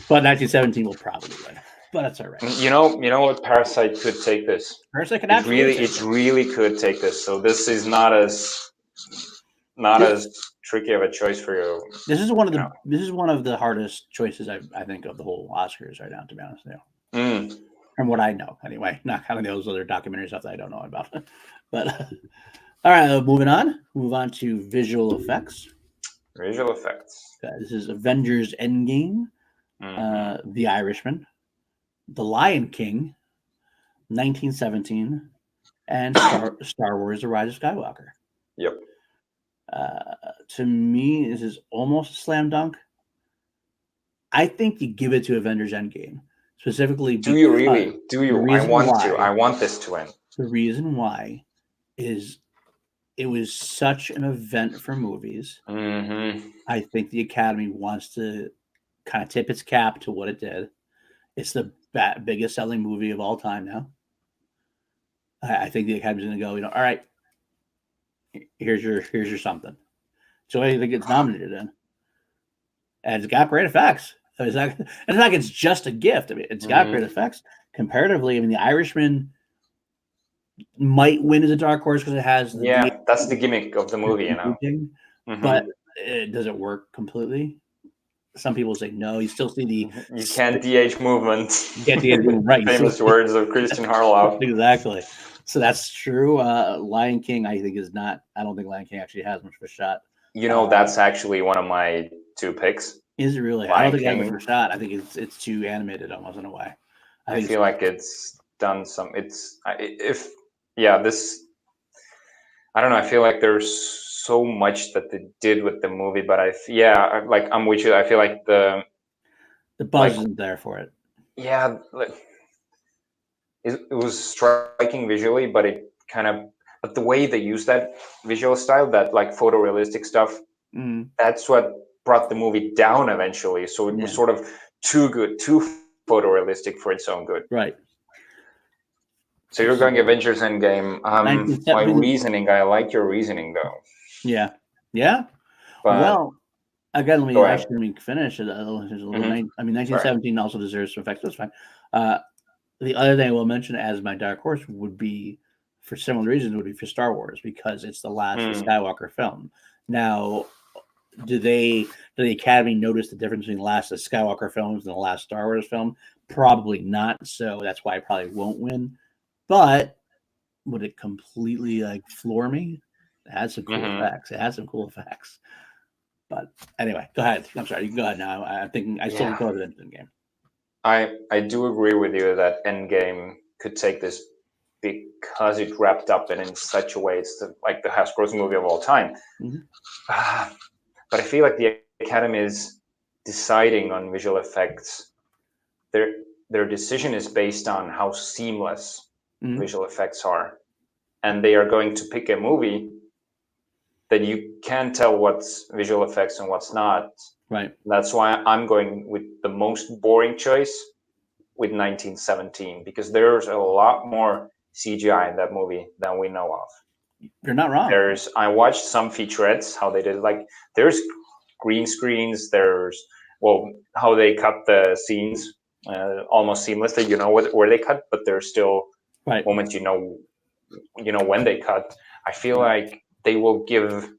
but 1917 will probably win. But that's all right. You know what? Parasite could take this. Parasite could It really could take this. So this is not as tricky of a choice for you. This is one of the hardest choices I think of the whole Oscars right now. To be honest with you. From what I know, anyway, not kind of those other documentary stuff that I don't know about. But all right, moving on. Move on to visual effects. Visual effects. This is Avengers Endgame, The Irishman, The Lion King, 1917, and Star Wars: The Rise of Skywalker. Yep. To me, this is almost a slam dunk. I think you give it to Avengers Endgame. Specifically, do you really? Do you? I want this to win. The reason why is it was such an event for movies. I think the Academy wants to kind of tip its cap to what it did. It's the biggest selling movie of all time now. I think the Academy's going to go, all right, here's your something. So I think it's nominated in. And it's got great effects. It's not like it's just a gift. I mean, it's got great effects. Comparatively, I mean, The Irishman might win as a dark horse because it has that's the gimmick of the movie, But does it work completely? Some people say no. You still see you can't de-age movement. You can't de-age movement, right? Famous words of Christian Harlow. Exactly. So that's true. Lion King, I think, is not. I don't think Lion King actually has much of a shot. That's actually one of my two picks. Is it really? I don't think it has much of a shot. I think it's too animated almost in a way. I feel like it's done some. I don't know. I feel like there's so much that they did with the movie, but I'm with you. I feel like the buzz isn't there for it. Yeah, it was striking visually, but but the way they use that visual style, that like photorealistic stuff, that's what brought the movie down eventually. So it was sort of too good, too photorealistic for its own good. Right. So you're going Avengers Endgame. My reasoning, I like your reasoning though. Yeah. Yeah. But, well, again, let me finish it. I mean, 1917 also deserves some effects. That's fine. The other thing I will mention as my dark horse would be, for similar reasons, would be for Star Wars, because it's the last Skywalker film. Now, do the Academy notice the difference between the last Skywalker films and the last Star Wars film? Probably not. So that's why I probably won't win. But would it completely floor me? It had some cool effects. But anyway, go ahead. I'm sorry. You can go ahead now. I'm thinking I still go to the Endgame. I do agree with you that Endgame could take this because it wrapped up in such a way it's the highest grossing movie of all time. But I feel like the Academy is deciding on visual effects. Their decision is based on how seamless visual effects are, and they are going to pick a movie that you can't tell what's visual effects and what's not. Right. That's why I'm going with the most boring choice with 1917, because there's a lot more CGI in that movie than we know of. You're not wrong. I watched some featurettes, how they did there's green screens, how they cut the scenes almost seamlessly, where they cut, but there's still moments when they cut. I feel like they will give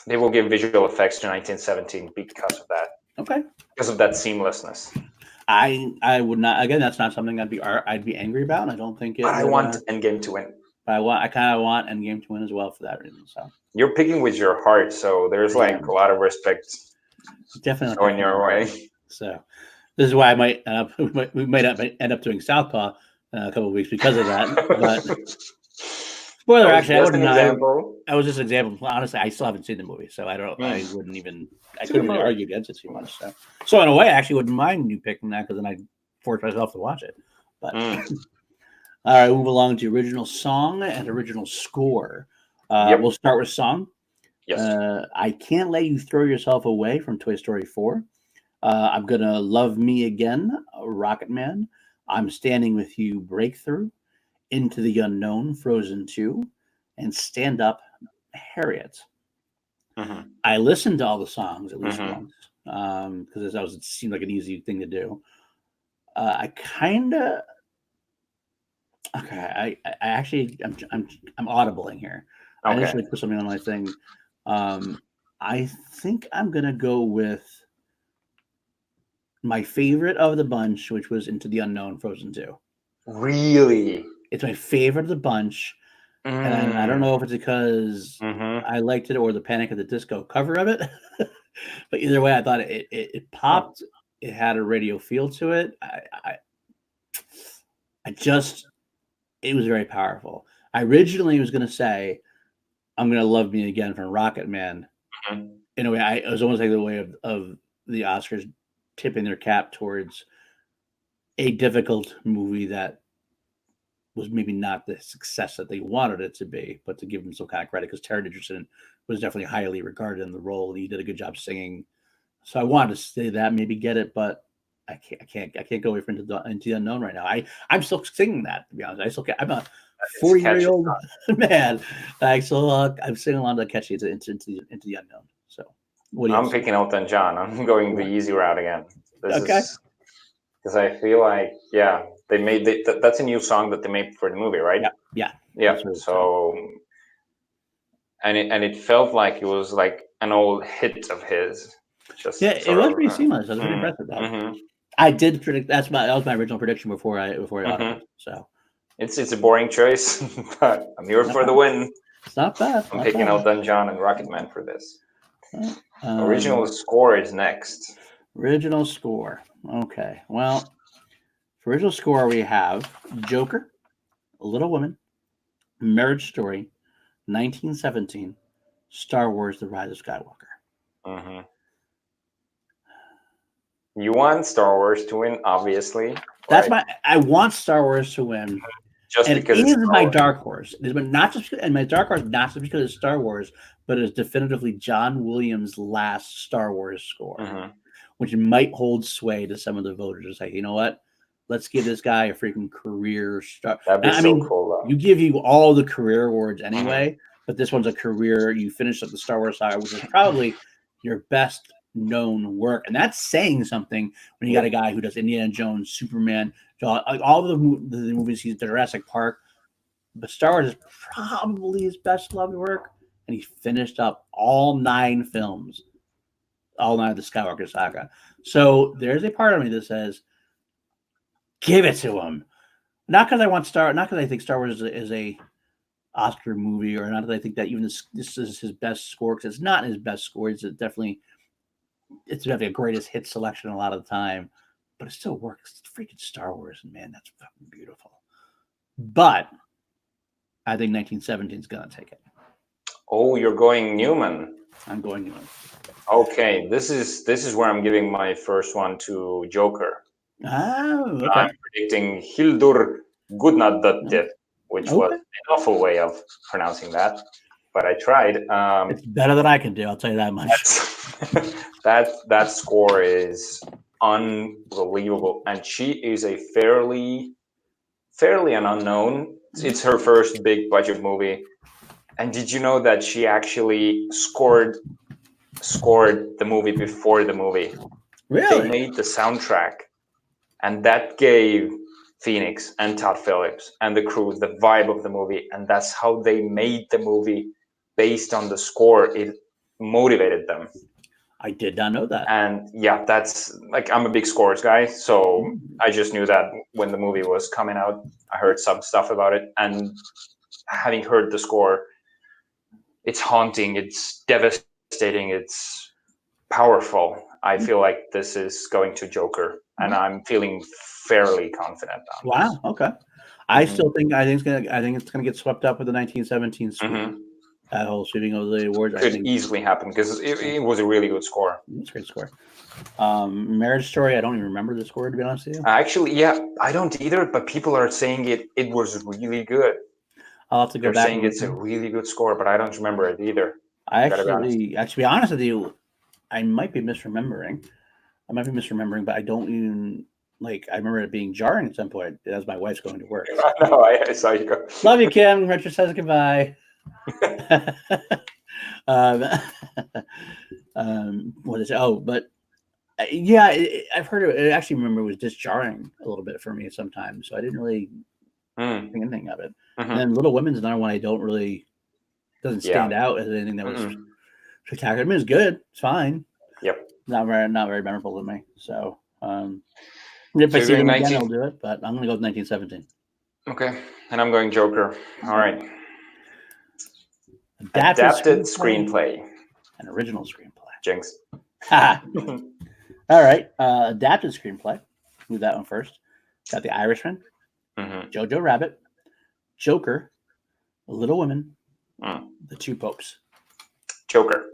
visual effects to 1917 because of that. Okay. Because of that seamlessness. I would not. Again, that's not something I'd be angry about. And I don't think it. But I want Endgame to win. But I kind of want Endgame to win as well for that reason. So you're picking with your heart, so there's a lot of respect definitely going your way. So, This is why I might we might end up doing Southpaw a couple of weeks because of that. But spoiler, That was actually, I just an wouldn't know. example. I was just an example. Honestly, I still haven't seen the movie, so I don't. I Mm. wouldn't even. I It's a good couldn't really movie. argue against it too much. So in a way, I actually wouldn't mind you picking that because then I force myself to watch it. But Mm. all right, move along to original song and original score. Yep. We'll start with song. Yes. I Can't Let You Throw Yourself Away from Toy Story 4. I'm Gonna Love Me Again, Rocket Man. I'm Standing With You, Breakthrough. Into the Unknown, Frozen 2. And Stand Up, Harriet. Mm-hmm. I listened to all the songs at least Mm-hmm. once because it seemed like an easy thing to do. I kind of okay. I actually I'm audibling here. I Okay. initially put something on my thing. I think I'm gonna go with my favorite of the bunch, which was Into the Unknown, Frozen 2. Really? It's my favorite of the bunch, and I don't Mm. know if it's because Mm-hmm. I liked it or the Panic at the Disco cover of it. But either way, I thought it popped. It had a radio feel to it. I just it was very powerful. I originally was going to say I'm going to Love Me Again from Rocket Man. Mm-hmm. In a way, it was almost like the way of the Oscars tipping their cap towards a difficult movie that was maybe not the success that they wanted it to be, but to give him some kind of credit because Terry Richardson was definitely highly regarded in the role. He did a good job singing. So I wanted to say that, maybe get it, but I can't go away from into the unknown right now. I'm still singing that, to be honest. I still can't, I'm a It's catchy. 40-year-old man. I'm singing along to catchy into the unknown. So what do you I'm have? picking Elton John. I'm going the easy route again. This Okay. is because I feel like they made that's a new song that they made for the movie, right? Yeah. Yeah. So and it felt like it was like an old hit of his. Just Yeah, it sort was of. pretty seamless. I was very impressed with that. Mm-hmm. I did predict that was my original prediction before I Mm-hmm. audibled. So It's a boring choice, but I'm here for the win. it's not bad. I'm picking Elton John and Rocketman for this. Original Um, score is next. Original score. Okay. Well, for original score, we have Joker, Little Women, Marriage Story, 1917, Star Wars: The Rise of Skywalker. Mm-hmm. You want Star Wars to win, obviously, That's right? I want Star Wars to win, Just and it because it's is Star my Wars. dark horse. It is not just and my dark horse not just because it's Star Wars, but it's definitively John Williams' last Star Wars score, Mm-hmm. which might hold sway to some of the voters. It's like, you know what? Let's give this guy a freaking career star. That'd be I so mean, cool, though. you all the career awards Mm-hmm. anyway, but this one's a career. You finished up the Star Wars saga, which is probably your best known work, and that's saying something when you got a guy who does Indiana Jones, Superman, all the movies he's done, Jurassic Park. But Star Wars is probably his best loved work, and he finished up all 9 films, all 9 of the Skywalker saga. So there's a part of me that says, give it to him. Not because I think Star Wars is a Oscar movie, or not that I think that even this is his best score, because it's not his best score. It's definitely a greatest hit selection a lot of the time, but it still works. It's freaking Star Wars, and man, that's fucking beautiful. But I think 1917 is gonna take it. Oh, you're going Newman. I'm going Newman. Okay, this is where I'm giving my first one to Joker. Oh, okay. I'm predicting Hildur Gudnadottir, which was Okay. an awful way of pronouncing that, but I tried. It's better than I can do. I'll tell you that much. That score is unbelievable, and she is a fairly an unknown. It's her first big budget movie. And did you know that she actually scored the movie before the movie? Really? They made the soundtrack, and that gave Phoenix and Todd Phillips and the crew the vibe of the movie, and that's how they made the movie based on the score. It motivated them. I did not know that. And yeah, that's like, I'm a big scores guy, so I just knew that when the movie was coming out. I heard some stuff about it, and having heard the score, it's haunting, it's devastating, it's powerful, I feel like this is going to Joker, and I'm feeling fairly confident on Wow. this. Okay. I still think it's gonna get swept up with the 1917 sweep. Mhm. That whole sweeping of the awards. I Could think easily happen because it was a really good score. it's a great score. Marriage Story. I don't even remember the score, to be honest with you. Actually, yeah, I don't either, but people are saying it was really good. I'll have to go They're back. saying it's a really good score, but I don't remember it either. I Gotta be honest. to be honest with you, I might be misremembering. But I don't even I remember it being jarring at some point as my wife's going to work. No, I saw you go. Love you, Kim. Richard says goodbye. What is it? Oh, but yeah, I've heard it. I actually remember it was just jarring a little bit for me sometimes, so I didn't really think anything of it. Mhm. And then Little Women's another one I don't really doesn't stand out as anything that was spectacular. I mean, it's good. It's fine. Yep. Not very memorable to me. So if I So see you're them doing again, 19 I'll do it. But I'm going to go with 1917. Okay, and I'm going Joker. All right. Adapted Adapted screenplay. An original screenplay. Jinx. All right. Adapted screenplay. Do that one first. Got The Irishman, Jojo Rabbit, Joker, Little Women, The Two Popes. Joker.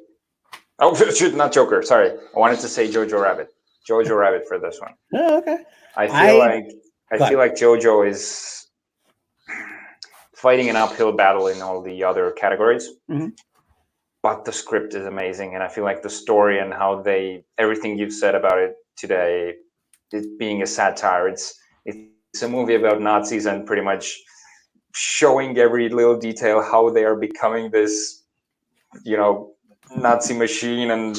Oh, not Joker. Sorry, I wanted to say Jojo Rabbit. Jojo Rabbit for this one. Oh, okay. I feel like Jojo is fighting an uphill battle in all the other categories. But the script is amazing, and I feel like the story and how everything you've said about it today, it being a satire, it's a movie about Nazis and pretty much showing every little detail how they are becoming this, Nazi machine, and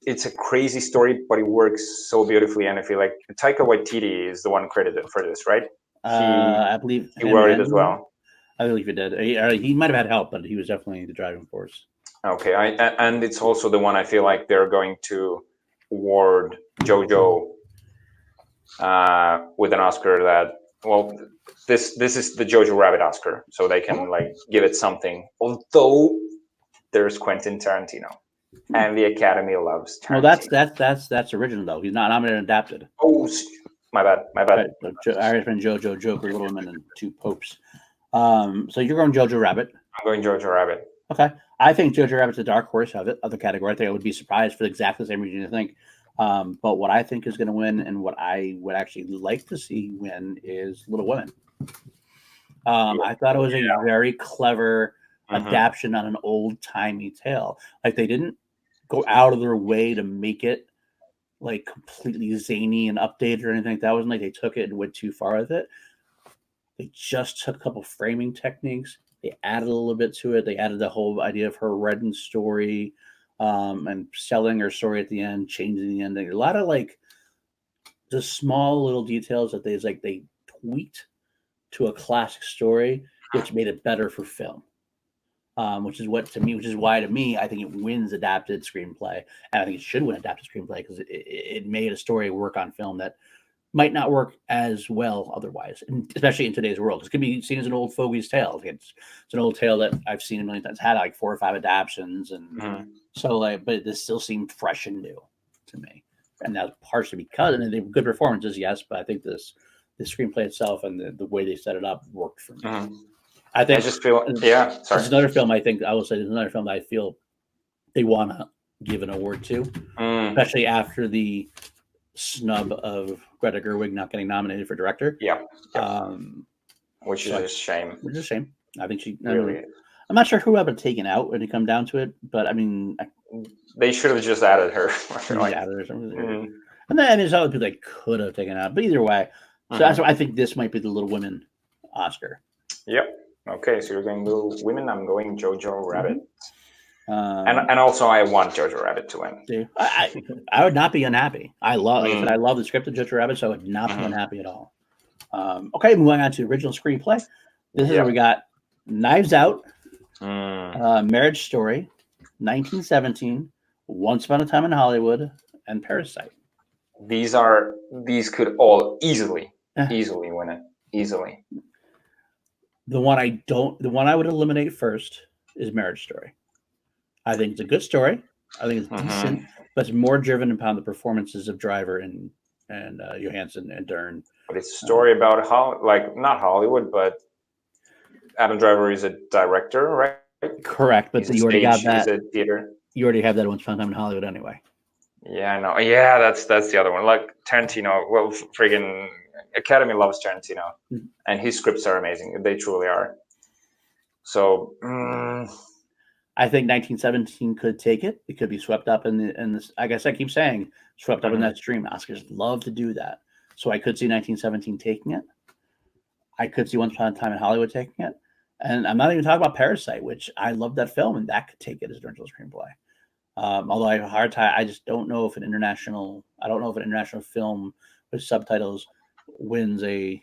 it's a crazy story, but it works so beautifully. And I feel like Taika Waititi is the one credited for this, right? I believe he wrote it as well. I believe he did. He might have had help, but he was definitely the driving force. Okay, and it's also the one I feel like they're going to award Jojo with an Oscar that, well, this is the Jojo Rabbit Oscar, so they can give it something. Although there's Quentin Tarantino, and the Academy loves Tarantino. Well, that's original though. He's not nominated and adapted. Oh, my bad. Right. Irishman, Jojo, Joker, Little Women, and Two Popes. So you're going Jojo Rabbit. I'm going Jojo Rabbit. Okay. I think Jojo Rabbit's a dark horse of the category. I think I would be surprised for exactly the same reason you think. But what I think is going to win, and what I would actually like to see win, is Little Women. I thought it was a very clever adaptation on an old-timey tale. Like, they didn't go out of their way to make it like completely zany and updated or anything like that. It wasn't like they took it and went too far with it. They just took a couple framing techniques. They added a little bit to it. They added the whole idea of her wedding story, and selling her story at the end, changing the ending. A lot of just small little details that they tweaked to a classic story, which made it better for film. Which is why to me I think it wins adapted screenplay, and I think it should win adapted screenplay because it made a story work on film that might not work as well otherwise, especially in today's world. It could be seen as an old fogey's tale. It's an old tale that I've seen a million times. It's had 4 or 5 adaptations, and but this still seemed fresh and new to me. And that's partially because they were good performances, yes, but I think the screenplay itself and the way they set it up worked for me. I just feel It's another film. I will say there's another film that I feel they want to give an award to, especially after the snub of Greta Gerwig not getting nominated for director. Which is a shame. I think she really. I'm not sure who would have taken out when it come down to it, but I mean, they should have just added her. And then there's other people they could have taken out, but either way, so that's why I think this might be the Little Women Oscar. Yep. Okay, so you're going Little Women. I'm going Jojo Rabbit. And also, I want Jojo Rabbit to win. I would not be unhappy. I love the script of Jojo Rabbit, so I would not be unhappy at all. Okay, moving on to original screenplay. This is where we got Knives Out, Marriage Story, 1917, Once Upon a Time in Hollywood, and Parasite. These could all easily win it. Easily. The one I would eliminate first is Marriage Story. I think it's a good story. I think it's decent, but it's more driven upon the performances of Driver and Johansson and Dern. But it's a story about not Hollywood, but Adam Driver is a director, right? Correct, but you already got that. He's a theater. You already have that Once Upon a Time in Hollywood anyway. Yeah, I know. Yeah, that's the other one. Like Tarantino, well, friggin' Academy loves Tarantino, and his scripts are amazing. They truly are. So I think 1917 could take it. It could be swept up in this. I guess I keep saying swept up in that stream. Oscars love to do that, so I could see 1917 taking it. I could see Once Upon a Time in Hollywood taking it, and I'm not even talking about Parasite, which I love that film, and that could take it as an original screenplay. Although I have a hard time, I just don't know if an international film with subtitles wins a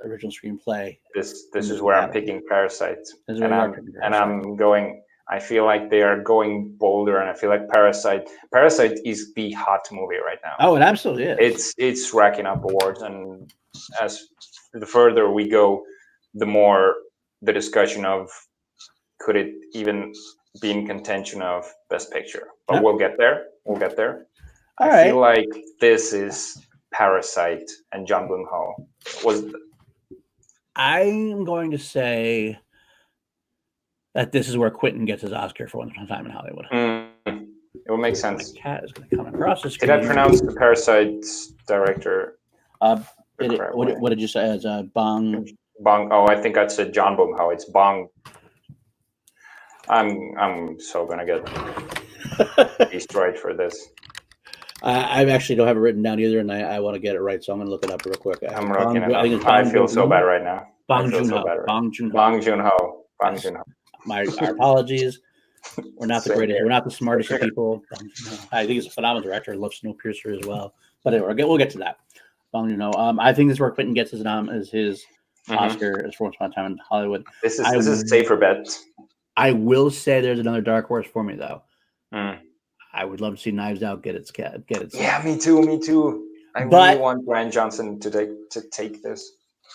original screenplay. This is where I'm picking Parasite, and I'm going. I feel like they are going bolder, and I feel like Parasite is the hot movie right now. Oh, it absolutely is. It's racking up awards, and as the further we go, the more the discussion of could it even be in contention of Best Picture. But we'll get there. I feel like this is Parasite and John Blumhouse. I'm going to say that this is where Quentin gets his Oscar for Once Upon a Time in Hollywood. It will make sense. My cat is going to come across the screen. Did I pronounce the Parasite's director? What did you say? It's Bong. Oh, I think I said John Blumhouse. It's Bong. I'm so gonna get destroyed for this. I actually don't have it written down either, and I want to get it right, so I'm gonna look it up real quick. I'm looking it up. I feel so bad right now. Bong Joon-ho. Our apologies. We're not the greatest. We're not the smartest of people. I think he's a phenomenal director. I love Snowpiercer as well. But anyway, we'll get to that. Bong Joon-ho. I think this is where Quentin gets his Oscar as for Once Upon a Time in Hollywood. This is a safer bet. I will say there's another dark horse for me though. I would love to see Knives Out get its. Yeah, me too. I really want Brian Johnson to take this.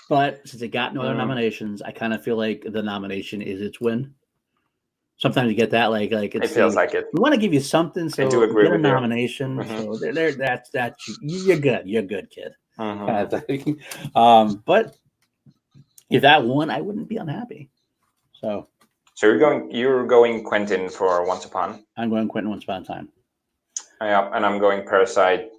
But since it got no other nominations, I kind of feel like the nomination is its win. Sometimes you get that, like it feels like it. We want to give you something, so I do agree get a with nomination. So that's you're good, kid. Kind of thing. But if that won, I wouldn't be unhappy. So you're going Quentin for Once Upon. I'm going Quentin Once Upon a Time. Yeah, and I'm going Parasite.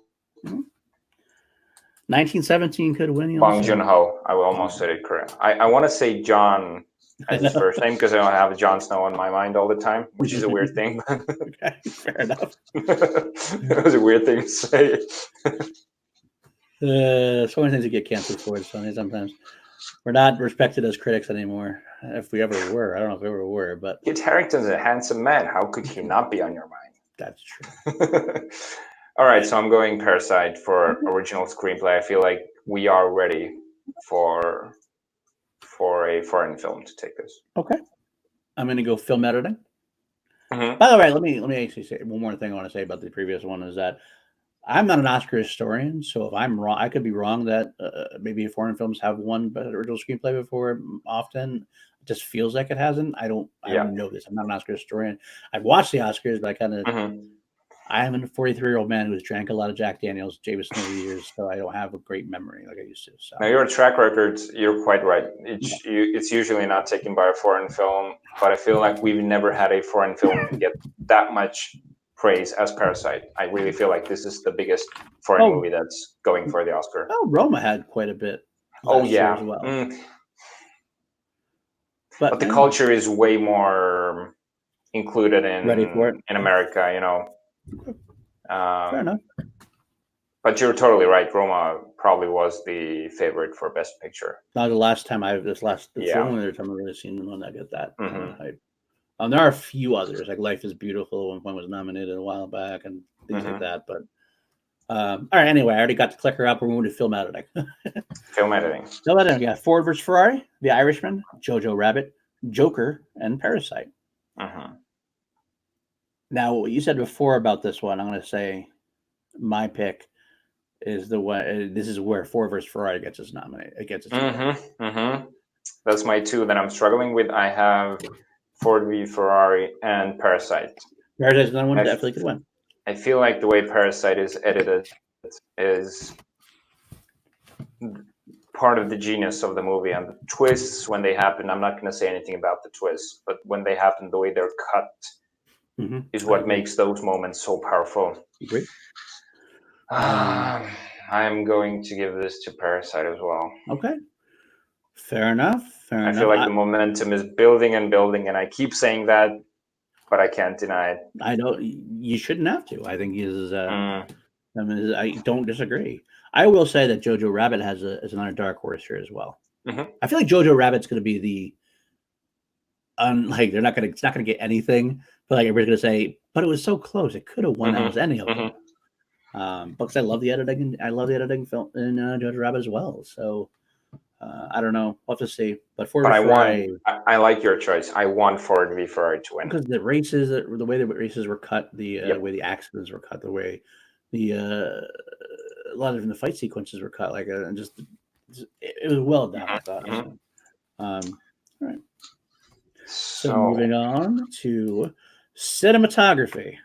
1917 could win. Bong Joon-ho. I almost said it correct. I want to say John as his first name because I don't have Jon Snow on my mind all the time, which is a weird thing. Okay, fair enough. It was a weird thing to say. So many things that get canceled for it. Sometimes we're not respected as critics anymore. If we ever were, I don't know if we ever were, but Kit Harington's a handsome man. How could he not be on your mind? That's true. All right, so I'm going Parasite for original screenplay. I feel like we are ready for a foreign film to take this. Okay, I'm going to go film editing. By the way, let me actually say one more thing I want to say about the previous one is that I'm not an Oscar historian, so if I'm wrong, I could be wrong that maybe foreign films have won original screenplay before. Often, it just feels like it hasn't. I don't know this. I'm not an Oscar historian. I've watched the Oscars, but I kind of I am a 43-year-old man who has drank a lot of Jack Daniels, Jameson over the years, so I don't have a great memory like I used to. So. Now, your track record, you're quite right. It's usually not taken by a foreign film, but I feel like we've never had a foreign film get that much praise as Parasite. I really feel like this is the biggest foreign movie that's going for the Oscar. Oh, Roma had quite a bit. Oh, yeah. As well. But the culture is way more included in America, you know. Fair enough. But you're totally right. Roma probably was the favorite for Best Picture. Not the last time the only other time I've really seen one that get that hype. There are a few others, like Life is Beautiful. One was nominated a while back, and things like that. But all right. Anyway, I already got the clicker up. We're moving to film editing. Film editing. Film editing. We got Ford vs. Ferrari, The Irishman, Jojo Rabbit, Joker, and Parasite. Now, what you said before about this one, I'm going to say my pick is the one. This is where Ford vs. Ferrari gets its nominated. It gets its. That's my two that I'm struggling with. I have Ford v Ferrari and Parasite. Parasite's another one I, definitely could win. I feel like the way Parasite is edited is part of the genius of the movie, and the twists when they happen. I'm not going to say anything about the twists, but when they happen, the way they're cut is what makes those moments so powerful. Agree. I'm going to give this to Parasite as well. Okay. Fair enough. I feel like the momentum is building and building, and I keep saying that, but I can't deny it. I don't. You shouldn't have to. I think is. I mean, I don't disagree. I will say that Jojo Rabbit is another dark horse here as well. I feel like Jojo Rabbit's going to be the like they're not going to. It's not going to get anything, but like everybody's going to say, but it was so close. It could have won almost any of them. Because I love the editing. I love the editing film in Jojo Rabbit as well. So I don't know. We'll have to see. But I like your choice. I want Ford v Ferrari to win because the races, the way the races were cut, the way the accidents were cut, the way the a lot of the fight sequences were cut, like and just it was well done. I thought. All right. So moving on to cinematography.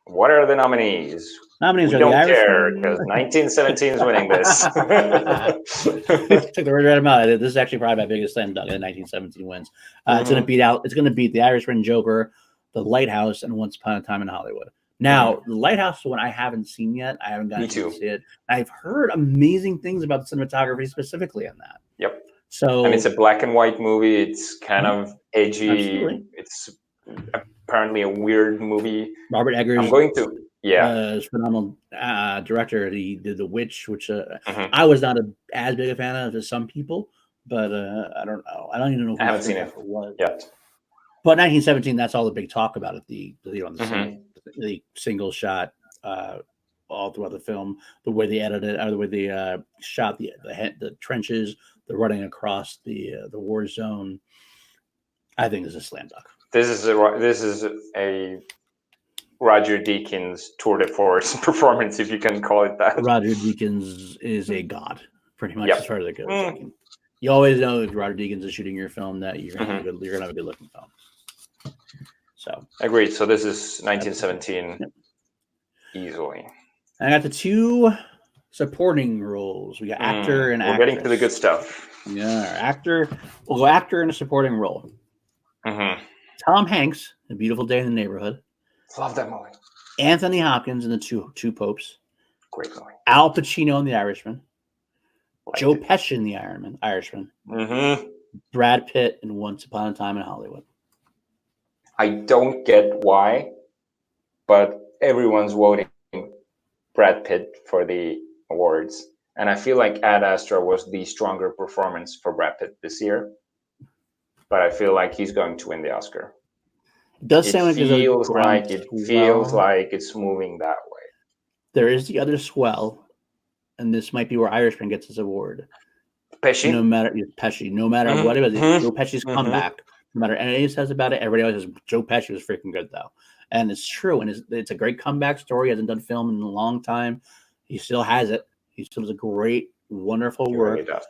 What are the nominees? Nominees we are don't the care because 1917 is winning this. Took the word right out. This is actually probably my biggest slam dunk. 1917 wins. It's going to beat out. It's going to beat The Irishman, Joker, The Lighthouse, and Once Upon a Time in Hollywood. Now, The Lighthouse is one I haven't seen yet. I haven't gotten to see it. I've heard amazing things about the cinematography specifically on that. Yep. So, and it's a black and white movie. It's kind of edgy. Absolutely. It's apparently a weird movie. Robert Eggers. I'm going to. is phenomenal director. He did The Witch, which I was not as big a fan of as some people, but I don't know. I don't even know who I haven't seen it was yet. But 1917, that's all the big talk about it. The single shot all throughout the film, the way they edited, or the way they shot the trenches, the running across the war zone. I think is a slam dunk. This is a Roger Deakins tour de force performance, if you can call it that. Roger Deakins is a god, pretty much, as far as it goes. You always know if Roger Deakins is shooting your film that you're gonna have a good looking film. So agreed. So this is 1917 easily. I got the two supporting roles. We got actor and actress. We're getting to the good stuff. Yeah, actor. We'll go actor in a supporting role. Tom Hanks, A Beautiful Day in the Neighborhood. Love that movie. Anthony Hopkins in The Two Popes. Great movie. Al Pacino in The Irishman. Joe Pesci in The Irishman. Brad Pitt in Once Upon a Time in Hollywood. I don't get why, but everyone's voting Brad Pitt for the awards. And I feel like Ad Astra was the stronger performance for Brad Pitt this year. But I feel like he's going to win the Oscar. It feels like it's moving that way. There is the other swell, and this might be where Irishman gets his award. Pesci? No matter what it is, Joe Pesci's comeback. No matter anything he says about it, everybody else says Joe Pesci was freaking good, though. And it's true, and it's a great comeback story. He hasn't done film in a long time. He still has it. He still does a great, wonderful work. Really does.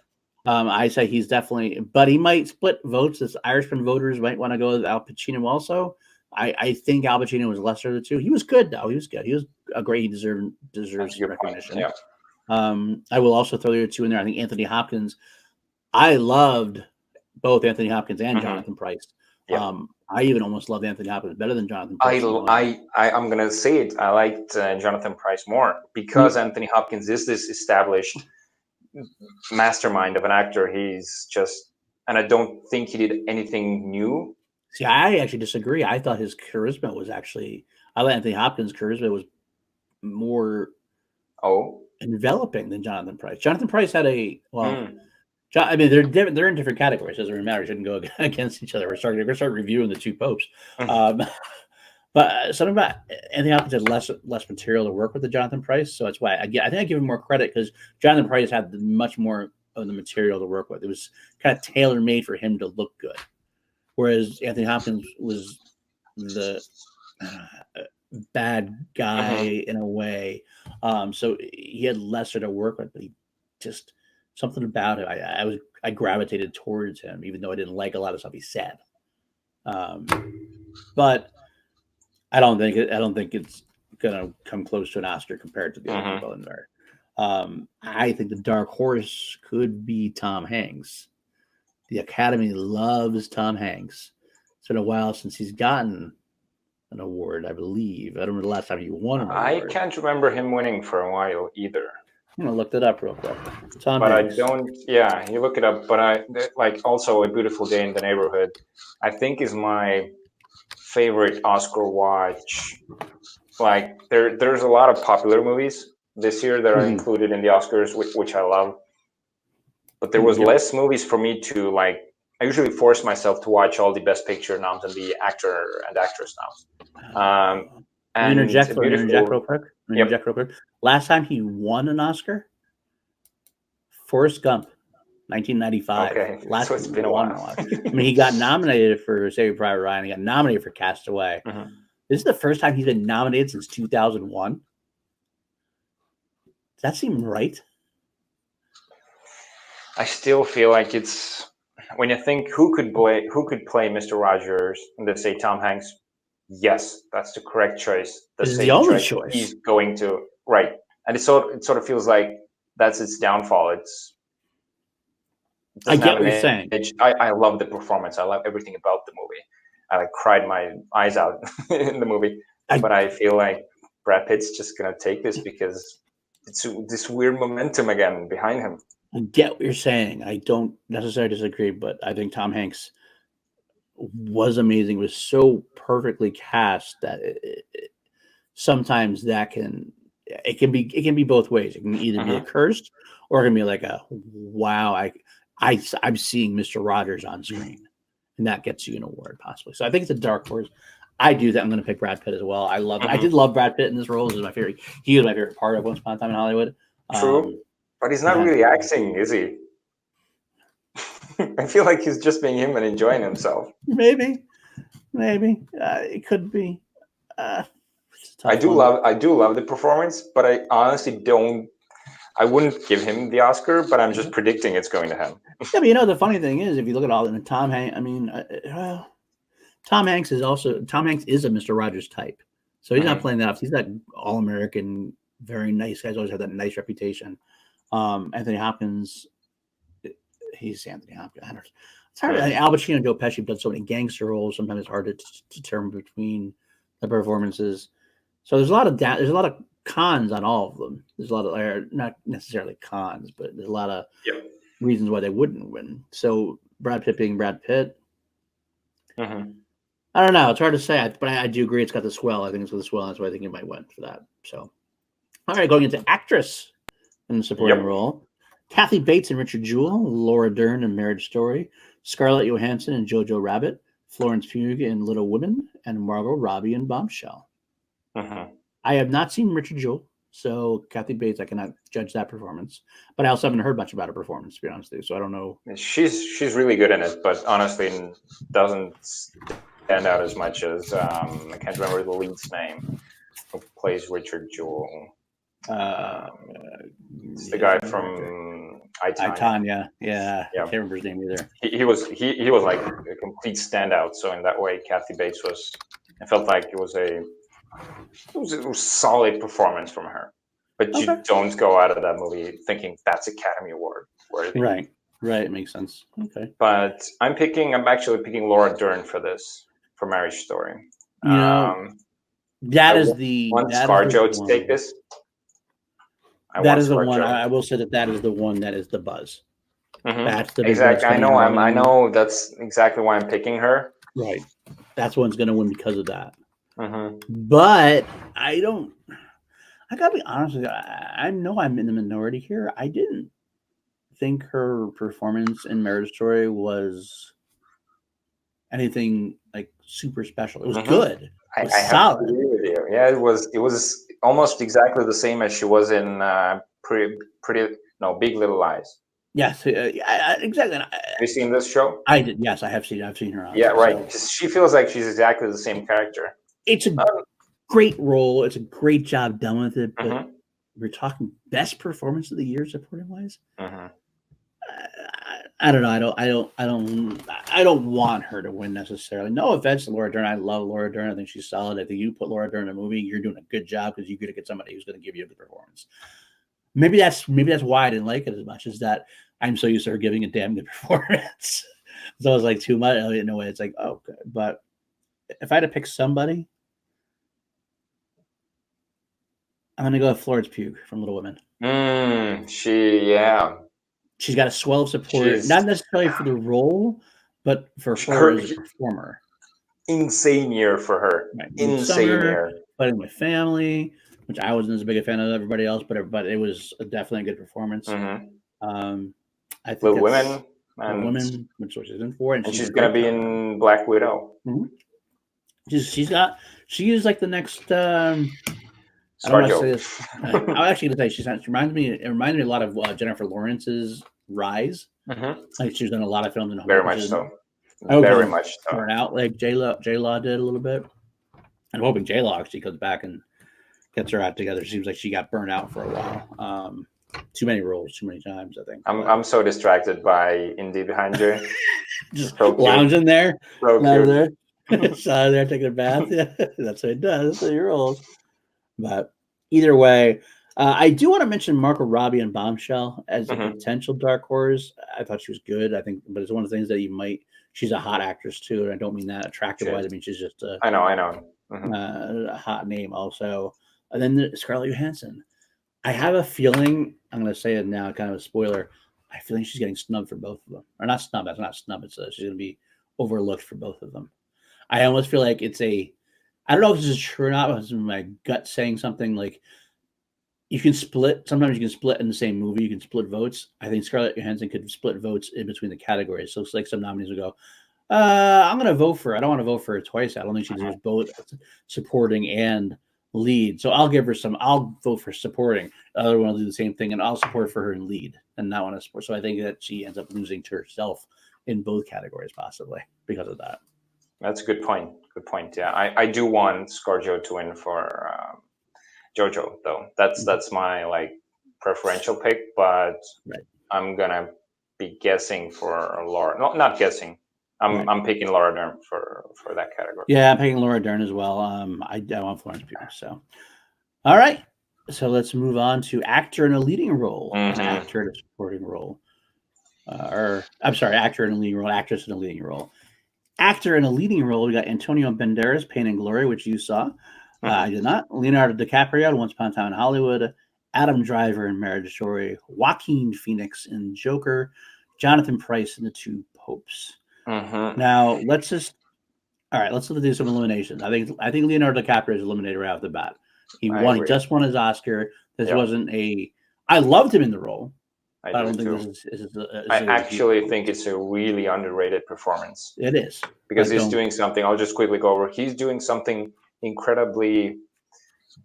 I say he's definitely, but he might split votes. This Irishman voters might want to go with Al Pacino also. I think Al Pacino was lesser of the two. He was good, though. He was good. He was a great. He deserves recognition. Yeah. I will also throw the other two in there. I think Anthony Hopkins. I loved both Anthony Hopkins and Jonathan Pryce. Yeah. I even almost loved Anthony Hopkins better than Jonathan Pryce. I'm gonna say it. I liked Jonathan Pryce more because Anthony Hopkins is this established mastermind of an actor. He's just, and I don't think he did anything new. See, I actually disagree. I thought his charisma was actually. I thought Anthony Hopkins' charisma was more enveloping than Jonathan Pryce. Jonathan Pryce had I mean, they're in different categories. It doesn't really matter. It shouldn't go against each other. We're going to start reviewing The Two Popes. But something about Anthony Hopkins had less material to work with than Jonathan Pryce. So that's why I think I give him more credit because Jonathan Pryce had much more of the material to work with. It was kind of tailor-made for him to look good. Whereas Anthony Hopkins was the bad guy in a way. So he had lesser to work with, but he just... something about it, I gravitated towards him, even though I didn't like a lot of stuff he said. But I don't think it's gonna come close to an Oscar compared to the other Hmm. people in there. I think the dark horse could be Tom Hanks. The Academy loves Tom Hanks. It's been a while since he's gotten an award, I believe. I don't remember the last time he won an I award. can't remember him winning for a while either. I'm gonna look that up real quick. Tom But I Hanks. don't. Yeah, you look it up. But like also A Beautiful Day in the Neighborhood. I think is my favorite Oscar watch. Like there's a lot of popular movies this year that are Mhm. included in the Oscars, which I love. But there was Yep. less movies for me to like. I usually force myself to watch all the Best Picture noms and the actor and actress noms. Um, Let me and interject. A Let me interject real Beautiful. quick. Let me Yep. interject real quick. Last time he won an Oscar, Forrest Gump, 1995. Okay. Last So time it's he been a won an while. Oscar. I mean, he got nominated for Saving Private Ryan. He got nominated for Castaway. Mhm. This is the first time he's been nominated since 2001. Does that seem right? I still feel like it's when you think who could play Mr. Rogers and they say Tom Hanks. Yes, that's the correct choice. The This is the safe only choice. choice. He's going to right, and it sort of feels like that's its downfall. It I doesn't get have what an you're saying. edge. I love the performance. I love everything about the movie. I like cried my eyes out in the movie, I, but I feel like Brad Pitt's just gonna take this because it's this weird momentum again behind him. I get what you're saying. I don't necessarily disagree, but I think Tom Hanks was amazing. Was so perfectly cast that sometimes it can be both ways. It can either be a Hmm. curse or it can be like a wow. I'm seeing Mr. Rogers on screen, and that gets you an award possibly. So I think it's a dark horse. I do that. I'm going to pick Brad Pitt as well. I Hmm. did love Brad Pitt in this role. This is my favorite. He was my favorite part of Once Upon a Time in Hollywood. True, Um, but he's and not had really acting, is he? I feel like he's just being him and enjoying himself. maybe it could be. It's a tough one. I do love the performance, but I honestly don't. I wouldn't give him the Oscar, but I'm just predicting it's going to him. Yeah, but the funny thing is, if you look at all the Tom Hanks, I mean, Tom Hanks is a Mister Rogers type, so he's not Hmm. playing that off. He's that all American, very nice guy. He's always had that nice reputation. Anthony Hopkins, he's Anthony Hopkins. I don't, it's hard. Hmm. Al Pacino, Joe Pesci have done so many gangster roles. Sometimes it's hard to determine between the performances. So there's a lot of cons on all of them. There's a lot of not necessarily cons, but there's a lot of Yep. reasons why they wouldn't win. So Brad Pitt being Brad Pitt, Hmm. I don't know. It's hard to say, but I do agree it's got the swell. I think it's got the swell. That's why I think it might win for that. So, all right, going into actress in the supporting Yep. role. Kathy Bates and Richard Jewell, Laura Dern in Marriage Story, Scarlett Johansson in Jojo Rabbit, Florence Pugh in Little Women, and Margot Robbie in Bombshell. Hmm. I have not seen Richard Jewell, so Kathy Bates, I cannot judge that performance. But I also haven't heard much about her performance, to be honest with you. So I don't know. She's really good in it, but honestly, doesn't stand out as much as I can't remember the lead's name who plays Richard Jewell. Uh, It's the he is guy America. from I, Tonya. Tanya. Yeah, I Yeah, can't remember his name either. he was like a complete standout. So in that way, Kathy Bates was. I felt like it was a solid performance from her. But Okay. you don't go out of that movie thinking that's Academy Award worthy. Right. Right. It makes sense. Okay. But I'm actually picking Laura Dern for this for Marriage Story. You know, Um, I that is want the ScarJo to take one. this. I That want is the one. ScarJo. I will say that is the one that is the buzz. Mm-hmm. That's the big one that's Exactly. I coming know. out of I everything. know. That's exactly why I'm picking her. Right. That's one's going to win because of that. Mm-hmm. But I don't. I gotta be honest with you. I know I'm in the minority here. I didn't think her performance in Marriage Story was anything like super special. It was Mm-hmm. good. It was I have to solid. agree with you. Yeah, it was. It was almost exactly the same as she was in Big Little Lies. Yes, exactly. Have you seen this show? I did. Yes, I have seen. I've seen her on Yeah, there. right. So 'Cause she feels like she's exactly the same character. it's a great role. It's a great job done with it. But we're talking best performance of the year, supporting wise. Mm-hmm. I don't know. I don't want her to win necessarily. No offense to Laura Dern. I love Laura Dern. I think she's solid. I think you put Laura Dern in a movie, you're doing a good job because you're going to get somebody who's going to give you a good performance. Maybe that's why I didn't like it as much, is that I'm so used to her giving a damn good performance. So it was like too much. In a way, it's like, oh, good. But if I had to pick somebody, I'm going to go with Florence Pugh from Little Women. She's got a swell of support, not necessarily for the role, but for her as a performer. Insane year for her. Right. Insane year. Playing with family, which I wasn't as big a fan of everybody else, but it was definitely a good performance. I think Little Women, Women, which she's in for, and she's gonna be in Black Widow. She is like the next. I don't want to say this. I'm actually gonna say it reminds me a lot of Jennifer Lawrence's Rise. Like she's done a lot of films in very much so. Very much so. Burn out like J-Law did a little bit. I'm hoping J-Law actually comes back and gets her out together. It seems like she got burned out for a while. Too many roles, too many times, I think. I'm so distracted by Indy behind you. Just so lounging there. So cute. There. There taking a bath. Yeah, that's what it does. That's what he rolls. But either way, I do want to mention Margot Robbie and Bombshell as a potential dark horse. I thought she was good. I think, but it's one of the things that you might. She's a hot actress too, and I don't mean that attractive wise. I mean she's just a. I know. A hot name also, and then Scarlett Johansson. I have a feeling. I'm going to say it now, kind of a spoiler. I feel like she's getting snubbed for both of them, or not snubbed. That's not snub. It's she's going to be overlooked for both of them. I almost feel like it's a. I don't know if this is true or not, but it's my gut saying something like you can split. Sometimes you can split in the same movie. You can split votes. I think Scarlett Johansson could split votes in between the categories. So it's like some nominees will go, I'm going to vote for her. I don't want to vote for her twice. I don't think she deserves both supporting and lead. So I'll give her some. I'll vote for supporting. The other one will do the same thing, and I'll support for her in lead and not want to support. So I think that she ends up losing to herself in both categories, possibly because of that. That's a good point. Good point. Yeah, I do want ScarJo to win for JoJo, though. That's my like preferential pick, but I'm gonna be guessing for Laura. No, not guessing. I'm picking Laura Dern for that category. Yeah, I'm picking Laura Dern as well. I want Florence Pugh. So, all right. So let's move on to actor in a leading role, actor in a supporting role, actor in a leading role, actress in a leading role. Actor in a leading role, we got Antonio Banderas, Pain and Glory, which you saw. I did not. Leonardo DiCaprio, Once Upon a Time in Hollywood. Adam Driver in Marriage Story. Joaquin Phoenix in Joker. Jonathan Pryce in The Two Popes. Now let's do some eliminations. I think Leonardo DiCaprio is eliminated right off the bat. He just won his Oscar. This wasn't a. I loved him in the role. I don't think this is I actually think it's a really underrated performance. It is because he's doing something. I'll just quickly go over. He's doing something incredibly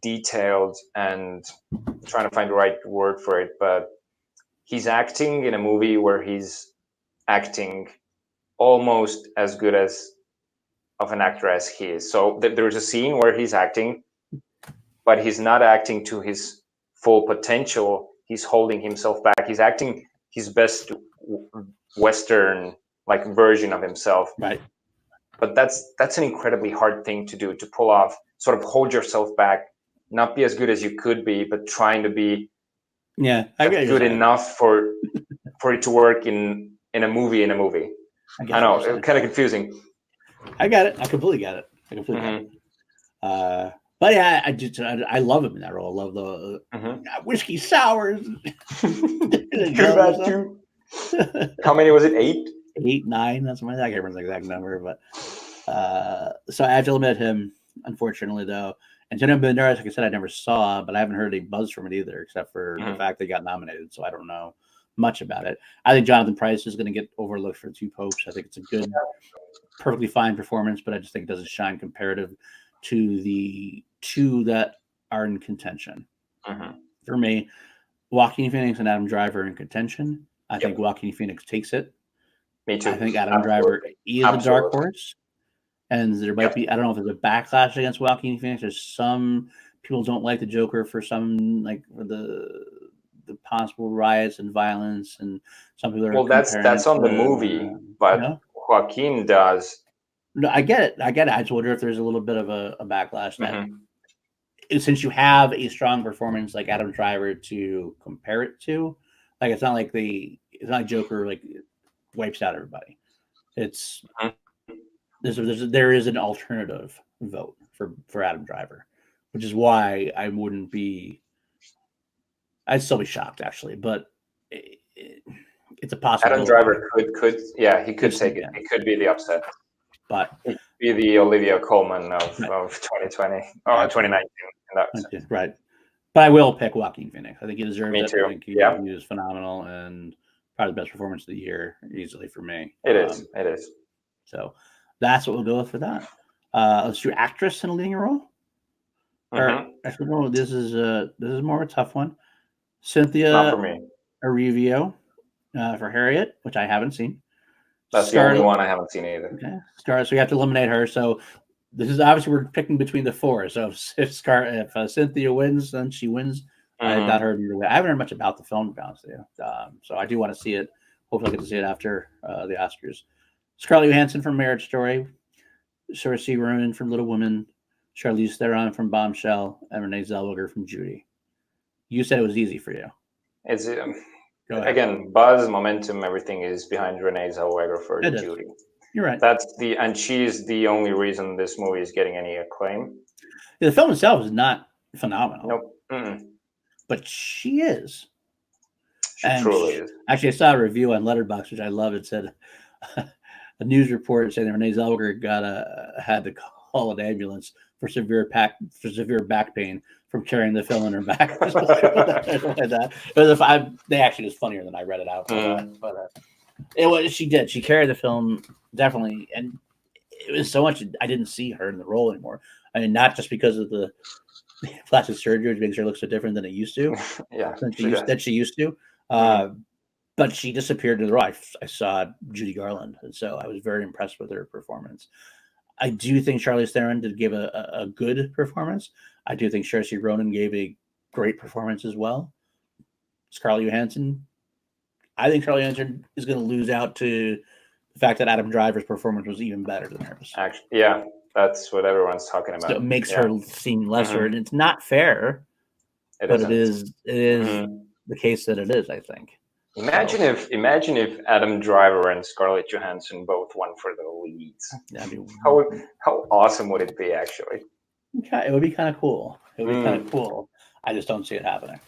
detailed, and I'm trying to find the right word for it, but he's acting in a movie where he's acting almost as good as of an actor as he is. So there's a scene where he's acting, but he's not acting to his full potential. He's holding himself back. He's acting his best Western like version of himself. Right. But that's an incredibly hard thing to do, to pull off, sort of hold yourself back, not be as good as you could be, but trying to be good enough for it to work in a movie. I know, it's kind of confusing. I got it. I completely got it. But yeah, I love him in that role. I love the whiskey sours. How many was it? 8? 8, 9. That's my. I can't remember the exact number, but so I have to eliminate him. Unfortunately, though, Antonio Banderas, like I said, I never saw, but I haven't heard any buzz from it either, except for the fact they got nominated. So I don't know much about it. I think Jonathan Pryce is going to get overlooked for Two Popes. I think it's a good, perfectly fine performance, but I just think it doesn't shine comparative to the two that are in contention. For me, Joaquin Phoenix and Adam Driver in contention. I think Joaquin Phoenix takes it. Me too. I think Adam Driver is a dark horse. And there might be, I don't know if there's a backlash against Joaquin Phoenix. There's some people don't like the Joker for some, like for the the possible riots and violence, and some people are Well, that's comparing it on the to, movie, you but know. Joaquin does. No, I get it. I get it. I just wonder if there's a little bit of a backlash that Mm-hmm. since you have a strong performance like Adam Driver to compare it to, like it's not like Joker like wipes out everybody. It's there is an alternative vote for Adam Driver, which is why I wouldn't be. I'd still be shocked actually, but it's a Adam possibility. Driver could yeah, he could Yes, take it. yeah. He could be the upset. But He could be the Olivia Colman of right, 2020 or 2019 in that sense. okay, right. But I will pick Joaquin Phoenix. I think he deserves Me it. I too. think Yeah, he was phenomenal and probably the best performance of the year easily for me. it is. It is. So that's what we'll go with for that. Let's do actress in a leading role. Or Mm-hmm. actually, no, this is more of a tough one. Not for Cynthia me. Erivo for Harriet, which I haven't seen. That's the only one I haven't seen either. Okay, Scarlett. So we have to eliminate her. So this is obviously we're picking between the four. So if Cynthia wins, then she wins. I've not heard either way. I haven't heard much about the film, to be honest with you. So I do want to see it. Hopefully, I get to see it after the Oscars. Scarlett Johansson from Marriage Story, Saoirse Ronan from Little Women, Charlize Theron from Bombshell, and Renee Zellweger from Judy. You said it was easy for you. It's Go ahead. again, buzz, momentum, everything is behind Renee Zellweger for It is. Judy. You're right. And she's the only reason this movie is getting any acclaim. Yeah, the film itself is not phenomenal. Nope. Mm-mm. But she is. She truly is. Actually, I saw a review on Letterboxd, which I love. It said a news report saying that Renee Zellweger had to call an ambulance for severe back pain from carrying the film in her back. They actually was funnier than I read it out. It was. She did. She carried the film definitely, and it was so much. I didn't see her in the role anymore. I mean, not just because of the plastic surgery, which makes her look so different than it used to. Yeah, she used to. But she disappeared in the role. I saw Judy Garland, and so I was very impressed with her performance. I do think Charlize Theron did give a good performance. I do think Saoirse Ronan gave a great performance as well. Scarlett Johansson, I think Scarlett Johansson is going to lose out to the fact that Adam Driver's performance was even better than hers. Actually, yeah, that's what everyone's talking about. So it makes her seem lesser, and it's not fair. It is the case that it is, I think. Imagine if Adam Driver and Scarlett Johansson both won for the leads. How awesome would it be, actually? Okay, it would be kind of cool. I just don't see it happening.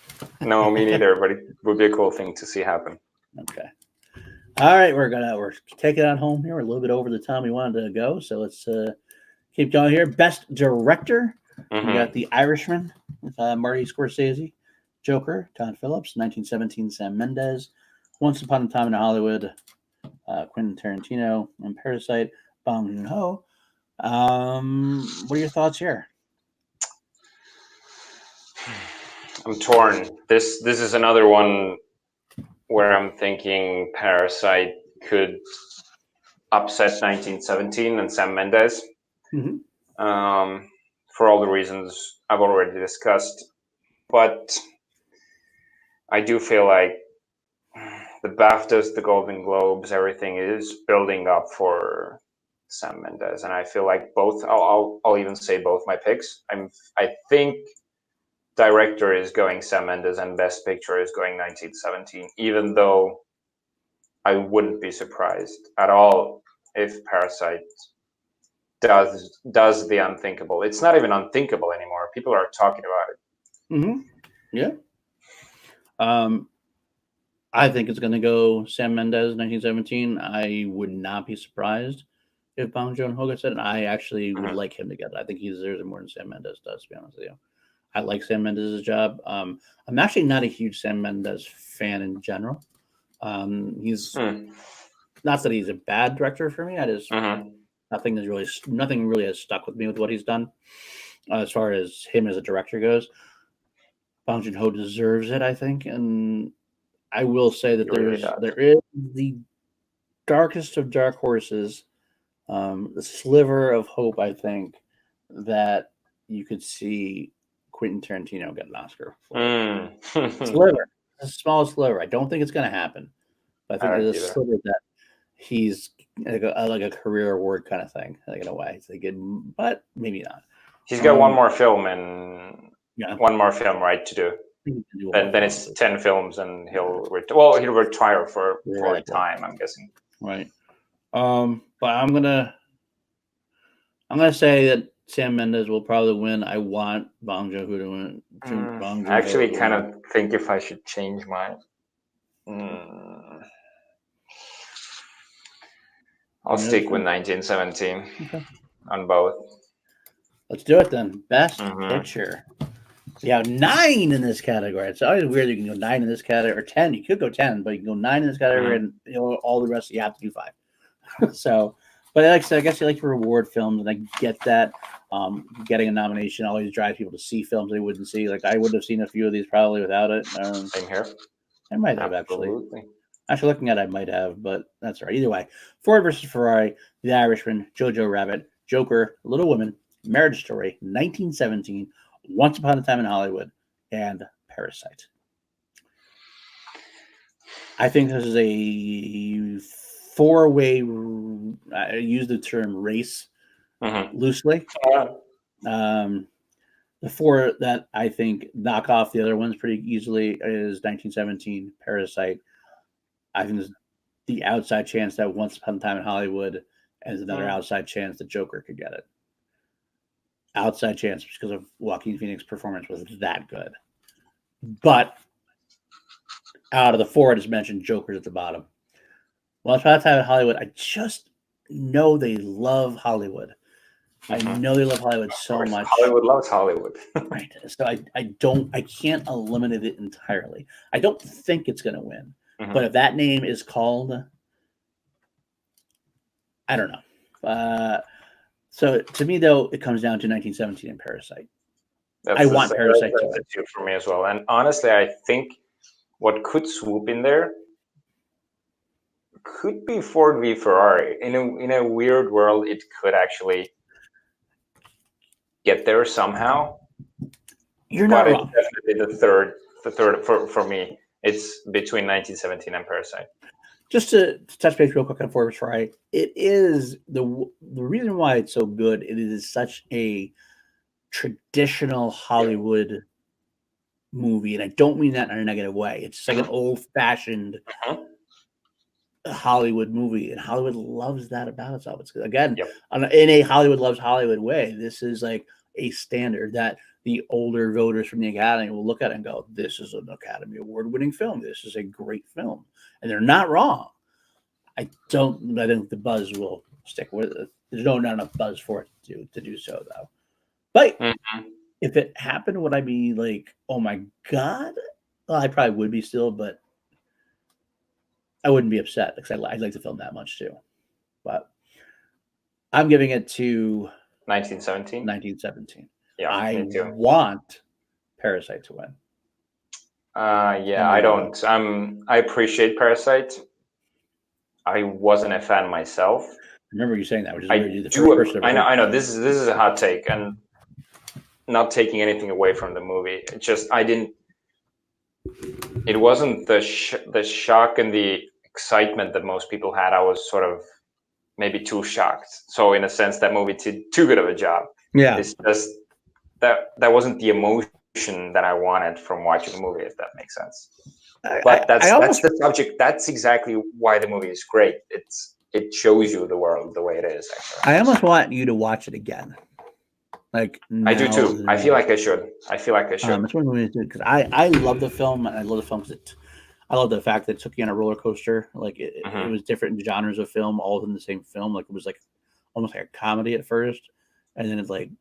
No, me neither, but it would be a cool thing to see happen. Okay. All right, we're taking it on home here. We're a little bit over the time we wanted to go, so let's keep going here. Best director. We got The Irishman with Marty Scorsese. Joker, Todd Phillips. 1917, Sam Mendes. Once Upon a Time in Hollywood, Quentin Tarantino. And Parasite, Bong Joon-ho. What are your thoughts here? I'm torn. This is another one where I'm thinking Parasite could upset 1917 and Sam Mendes. For all the reasons I've already discussed. But I do feel like the BAFTAs, the Golden Globes, everything is building up for Sam Mendes, and I feel like both. I'll even say both my picks. I think director is going Sam Mendes and Best Picture is going 1917. Even though I wouldn't be surprised at all if Parasite does the unthinkable. It's not even unthinkable anymore. People are talking about it. Yeah. I think it's going to go Sam Mendes, 1917. I would not be surprised if Bong Joon-ho gets it. And I actually would like him to get it. I think he deserves it more than Sam Mendes does, to be honest with you. I like Sam Mendes' job. I'm actually not a huge Sam Mendes fan in general. He's not that he's a bad director for me. I just nothing really has stuck with me with what he's done as far as him as a director goes. Bong Joon-ho deserves it, I think, and I will say that there is the darkest of dark horses, the sliver of hope, I think, that you could see Quentin Tarantino get an Oscar for. Sliver. the smallest sliver. I don't think it's going to happen. But I I think don't there's a either. sliver that he's like a career award kind of thing, like in a way. It's like, but maybe not. He's got one more film and Yeah, one more film, right, to do. he can do one more Then film, it's so- 10 films, and he'll retire for a Theoretically. time, I'm guessing. Right. But I'm gonna say that Sam Mendes will probably win. I want Bong Joon-ho to win. Bong I actually Joon-ho to kind win. of think if I should change my. I'll stick with 1917 Okay. on both. Let's do it then. Best Mhm. picture. You have 9 in this category. It's always weird you can go 9 in this category, or 10. You could go 10, but you can go 9 in this category, and all the rest you have to do 5. So, but like I said, I guess you like to reward films, and I get that. Getting a nomination always drives people to see films they wouldn't see. Like I would have seen a few of these probably without it. Same here. I might have Absolutely. actually looking at it, I might have, but that's all right. Either way, Ford versus Ferrari, The Irishman, Jojo Rabbit, Joker, Little Women, Marriage Story, 1917, Once Upon a Time in Hollywood, and Parasite. I think this is a 4-way. I use the term race loosely. The 4 that I think knock off the other ones pretty easily is 1917, Parasite. I think there's the outside chance that Once Upon a Time in Hollywood, and there's another outside chance that Joker could get it. Outside chance because of Joaquin Phoenix's performance was that good. But out of the 4 I just mentioned, Joker's at the bottom. Once Upon a Time in Hollywood, I just know they love Hollywood. I know they love Hollywood so much. Hollywood loves Hollywood. Right. So I can't eliminate it entirely. I don't think it's going to win. But if that name is called, I don't know. So to me, though, it comes down to 1917 and Parasite. I want Parasite to win. For me as well. And honestly, I think what could swoop in there could be Ford v Ferrari. In a weird world, it could actually get there somehow. You're not wrong. It's definitely the third for me. It's between 1917 and Parasite. Just to touch base real quick on Ford v Ferrari, it is the reason why it's so good. It is such a traditional Hollywood movie, and I don't mean that in a negative way. It's like an old-fashioned Hollywood movie, and Hollywood loves that about itself. It's again in a Hollywood loves Hollywood way. This is like a standard that the older voters from the Academy will look at it and go, "This is an Academy Award-winning film. This is a great film," and they're not wrong. I think the buzz will stick with it. There's not enough buzz for it to do so, though. But if it happened, would I be like, "Oh my god"? Well, I probably would be still, but I wouldn't be upset because I like the film that much too. But I'm giving it to 1917. 1917. Yeah, I me too. want Parasite to win. I don't. I appreciate Parasite. I wasn't a fan myself. I remember you saying that, which is weird. I know. This is a hot take, and not taking anything away from the movie. It just it wasn't the shock and the excitement that most people had. I was sort of maybe too shocked. So in a sense, that movie did too good of a job. Yeah, it's just that wasn't the emotion that I wanted from watching the movie, if that makes sense. But that's the subject. That's exactly why the movie is great. It shows you the world the way it is. Actually, I almost want you to watch it again. Like I do too. I feel like I should. It's one of the movies because I love the film, and I love the film because I love the fact that it took you on a roller coaster. Like it was different genres of film, all in the same film. Like it was like almost like a comedy at first, and then it's like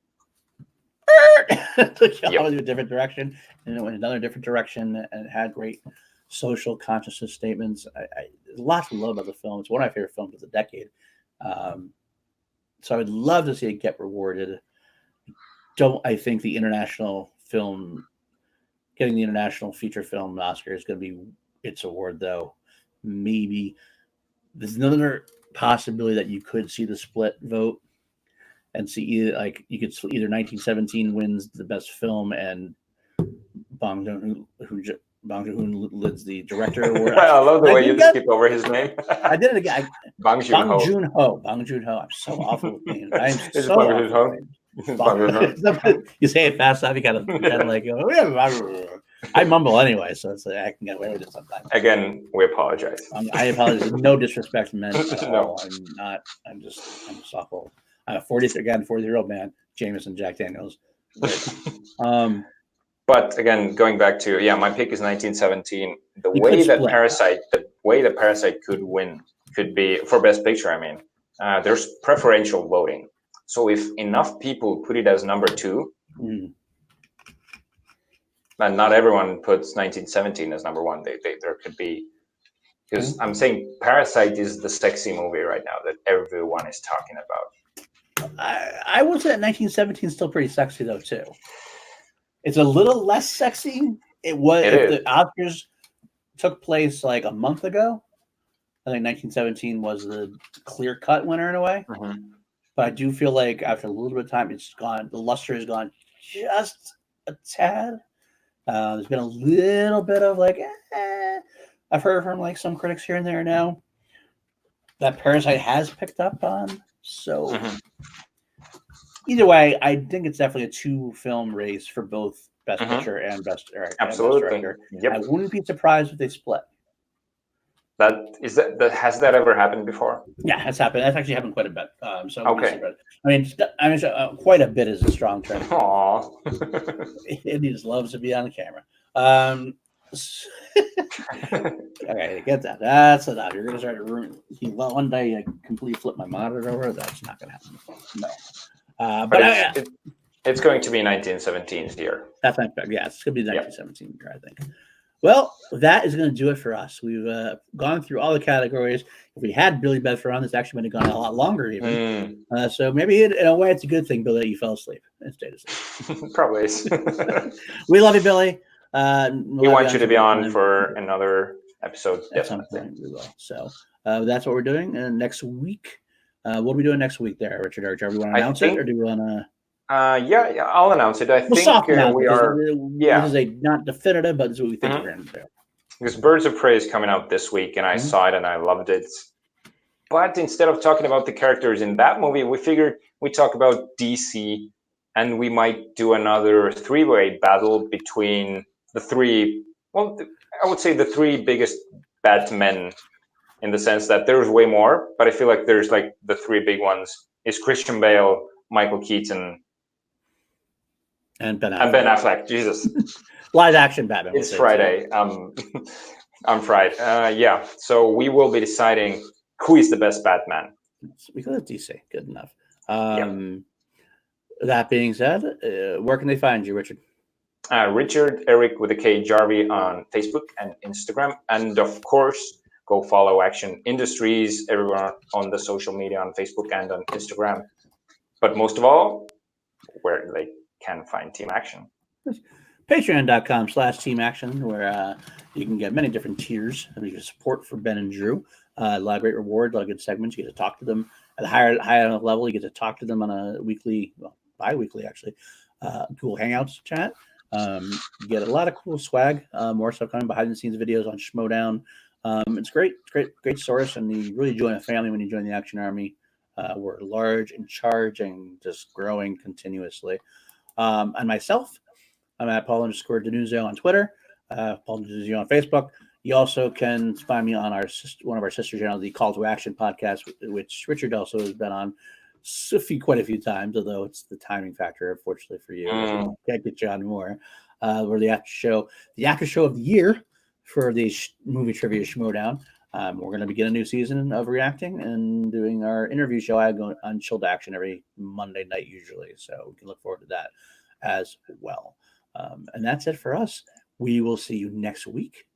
it took you all in a different direction, and it went another different direction, and it had great social consciousness statements. There's lots to love about the film. It's one of my favorite films of the decade. So I would love to see it get rewarded. I think the international film, getting the international feature film Oscar is going to be its award, though. Maybe there's another possibility that you could see the split vote and see either either 1917 wins the best film and Bong Joon-ho Bong Joon-ho is the director. I love the way you skip over his name. I did it again. Bong Joon-ho. Bong Joon-ho. I'm so awful with names. I am Is it so Bong awful with names. You say it fast enough, you kind of like, I mumble anyway, so it's like I can get away with it sometimes. Again, we apologize. I apologize. No disrespect meant at No. all. I'm just awful. I'm a 40-year-old man, Jameson, Jack Daniels. But again, going back to my pick is 1917. The You way could that split. Parasite could win could be for Best Picture. I mean, there's preferential voting. So if enough people put it as number 2, and not everyone puts 1917 as number 1, there could be, because I'm saying Parasite is the sexy movie right now that everyone is talking about. I would say that 1917 is still pretty sexy though too. It's a little less sexy. If the Oscars took place like a month ago, I think 1917 was the clear-cut winner in a way. But I do feel like after a little bit of time, it's gone. The luster has gone just a tad. There's been a little bit of like, I've heard from like some critics here and there now that Parasite has picked up on. So either way, I think it's definitely a 2-film race for both Best Picture and Best Director. Yep. I wouldn't be surprised if they split. Has that ever happened before? Yeah, that's happened. That's actually happened quite a bit. Okay. Quite a bit is a strong term. Aww. He just loves to be on the camera. Okay, get that. That's enough. You're gonna start to ruin. One day I completely flip my monitor over. That's not gonna happen. No. But it's going to be 1917's year. That's not bad. Yeah, it's gonna be 1917 year, I think. Well, that is going to do it for us. We've gone through all the categories. If we had Billy Bedford on, this actually might have gone a lot longer even. So maybe in a way it's a good thing, Billy, that you fell asleep and stayed asleep. Probably is. We love you, Billy. We want you to be on for another episode. At some point we will. So that's what we're doing. And next week, what are we doing next week there, Richard or Jarvi? You want to announce it, or do we want to... yeah, I'll announce it. I think we are. This is a not definitive, but this is what we think we're going to do. Because Birds of Prey is coming out this week, and I saw it and I loved it. But instead of talking about the characters in that movie, we figured we'd talk about DC, and we might do another 3-way battle between the 3. Well, I would say the 3 biggest Batmen, in the sense that there's way more, but I feel like there's like the 3 big ones is Christian Bale, Michael Keaton, and Ben Affleck. Jesus. Live action Batman. It's Friday. I'm fried. Yeah. So we will be deciding who is the best Batman. We go with DC. Good enough. That being said, where can they find you, Richard? Richard Eric with a K Jarvi on Facebook and Instagram. And of course, go follow Action Industries everywhere on the social media on Facebook and on Instagram. But most of all, where they can find Team Action. Patreon.com/Team Action, where you can get many different tiers of your support for Ben and Drew. A lot of great rewards, a lot of good segments. You get to talk to them at a higher level. You get to talk to them on a weekly, bi-weekly actually, Google Hangouts chat. You get a lot of cool swag, more stuff coming behind the scenes videos on Schmodown. It's great source, and you really join a family when you join the Action Army. We're large and charged and just growing continuously. And myself, I'm at Paul_Denuzio on Twitter, Paul Denuzio on Facebook. You also can find me on one of our sister channels, the Call to Action podcast, which Richard also has been on quite a few times, although it's the timing factor, unfortunately for you. Can't get you on more. We're the after show of the year for the movie trivia Schmodown. We're going to begin a new season of reacting and doing our interview show. I go on Chilled Action every Monday night usually, so we can look forward to that as well. And that's it for us. We will see you next week.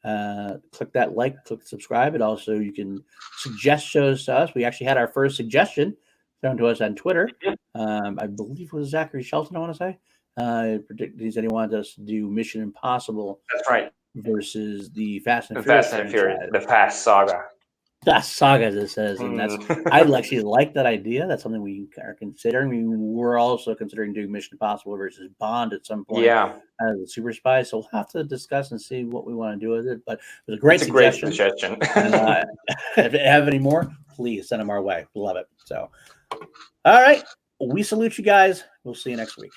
Click that like, click subscribe. And also you can suggest shows to us. We actually had our first suggestion thrown to us on Twitter. I believe it was Zachary Shelton, I want to say. He said he wanted us to do Mission Impossible. That's right. Versus the Fast and Furious, the Fast saga. Saga, as it says, and that's I actually like that idea. That's something we are considering. We're also considering doing Mission Impossible versus Bond at some point Yeah, as a super spy. So we'll have to discuss and see what we want to do with it. But it was a great it's a great suggestion. suggestion. And if you have any more, please send them our way. Love it. So, all right, we salute you guys. We'll see you next week.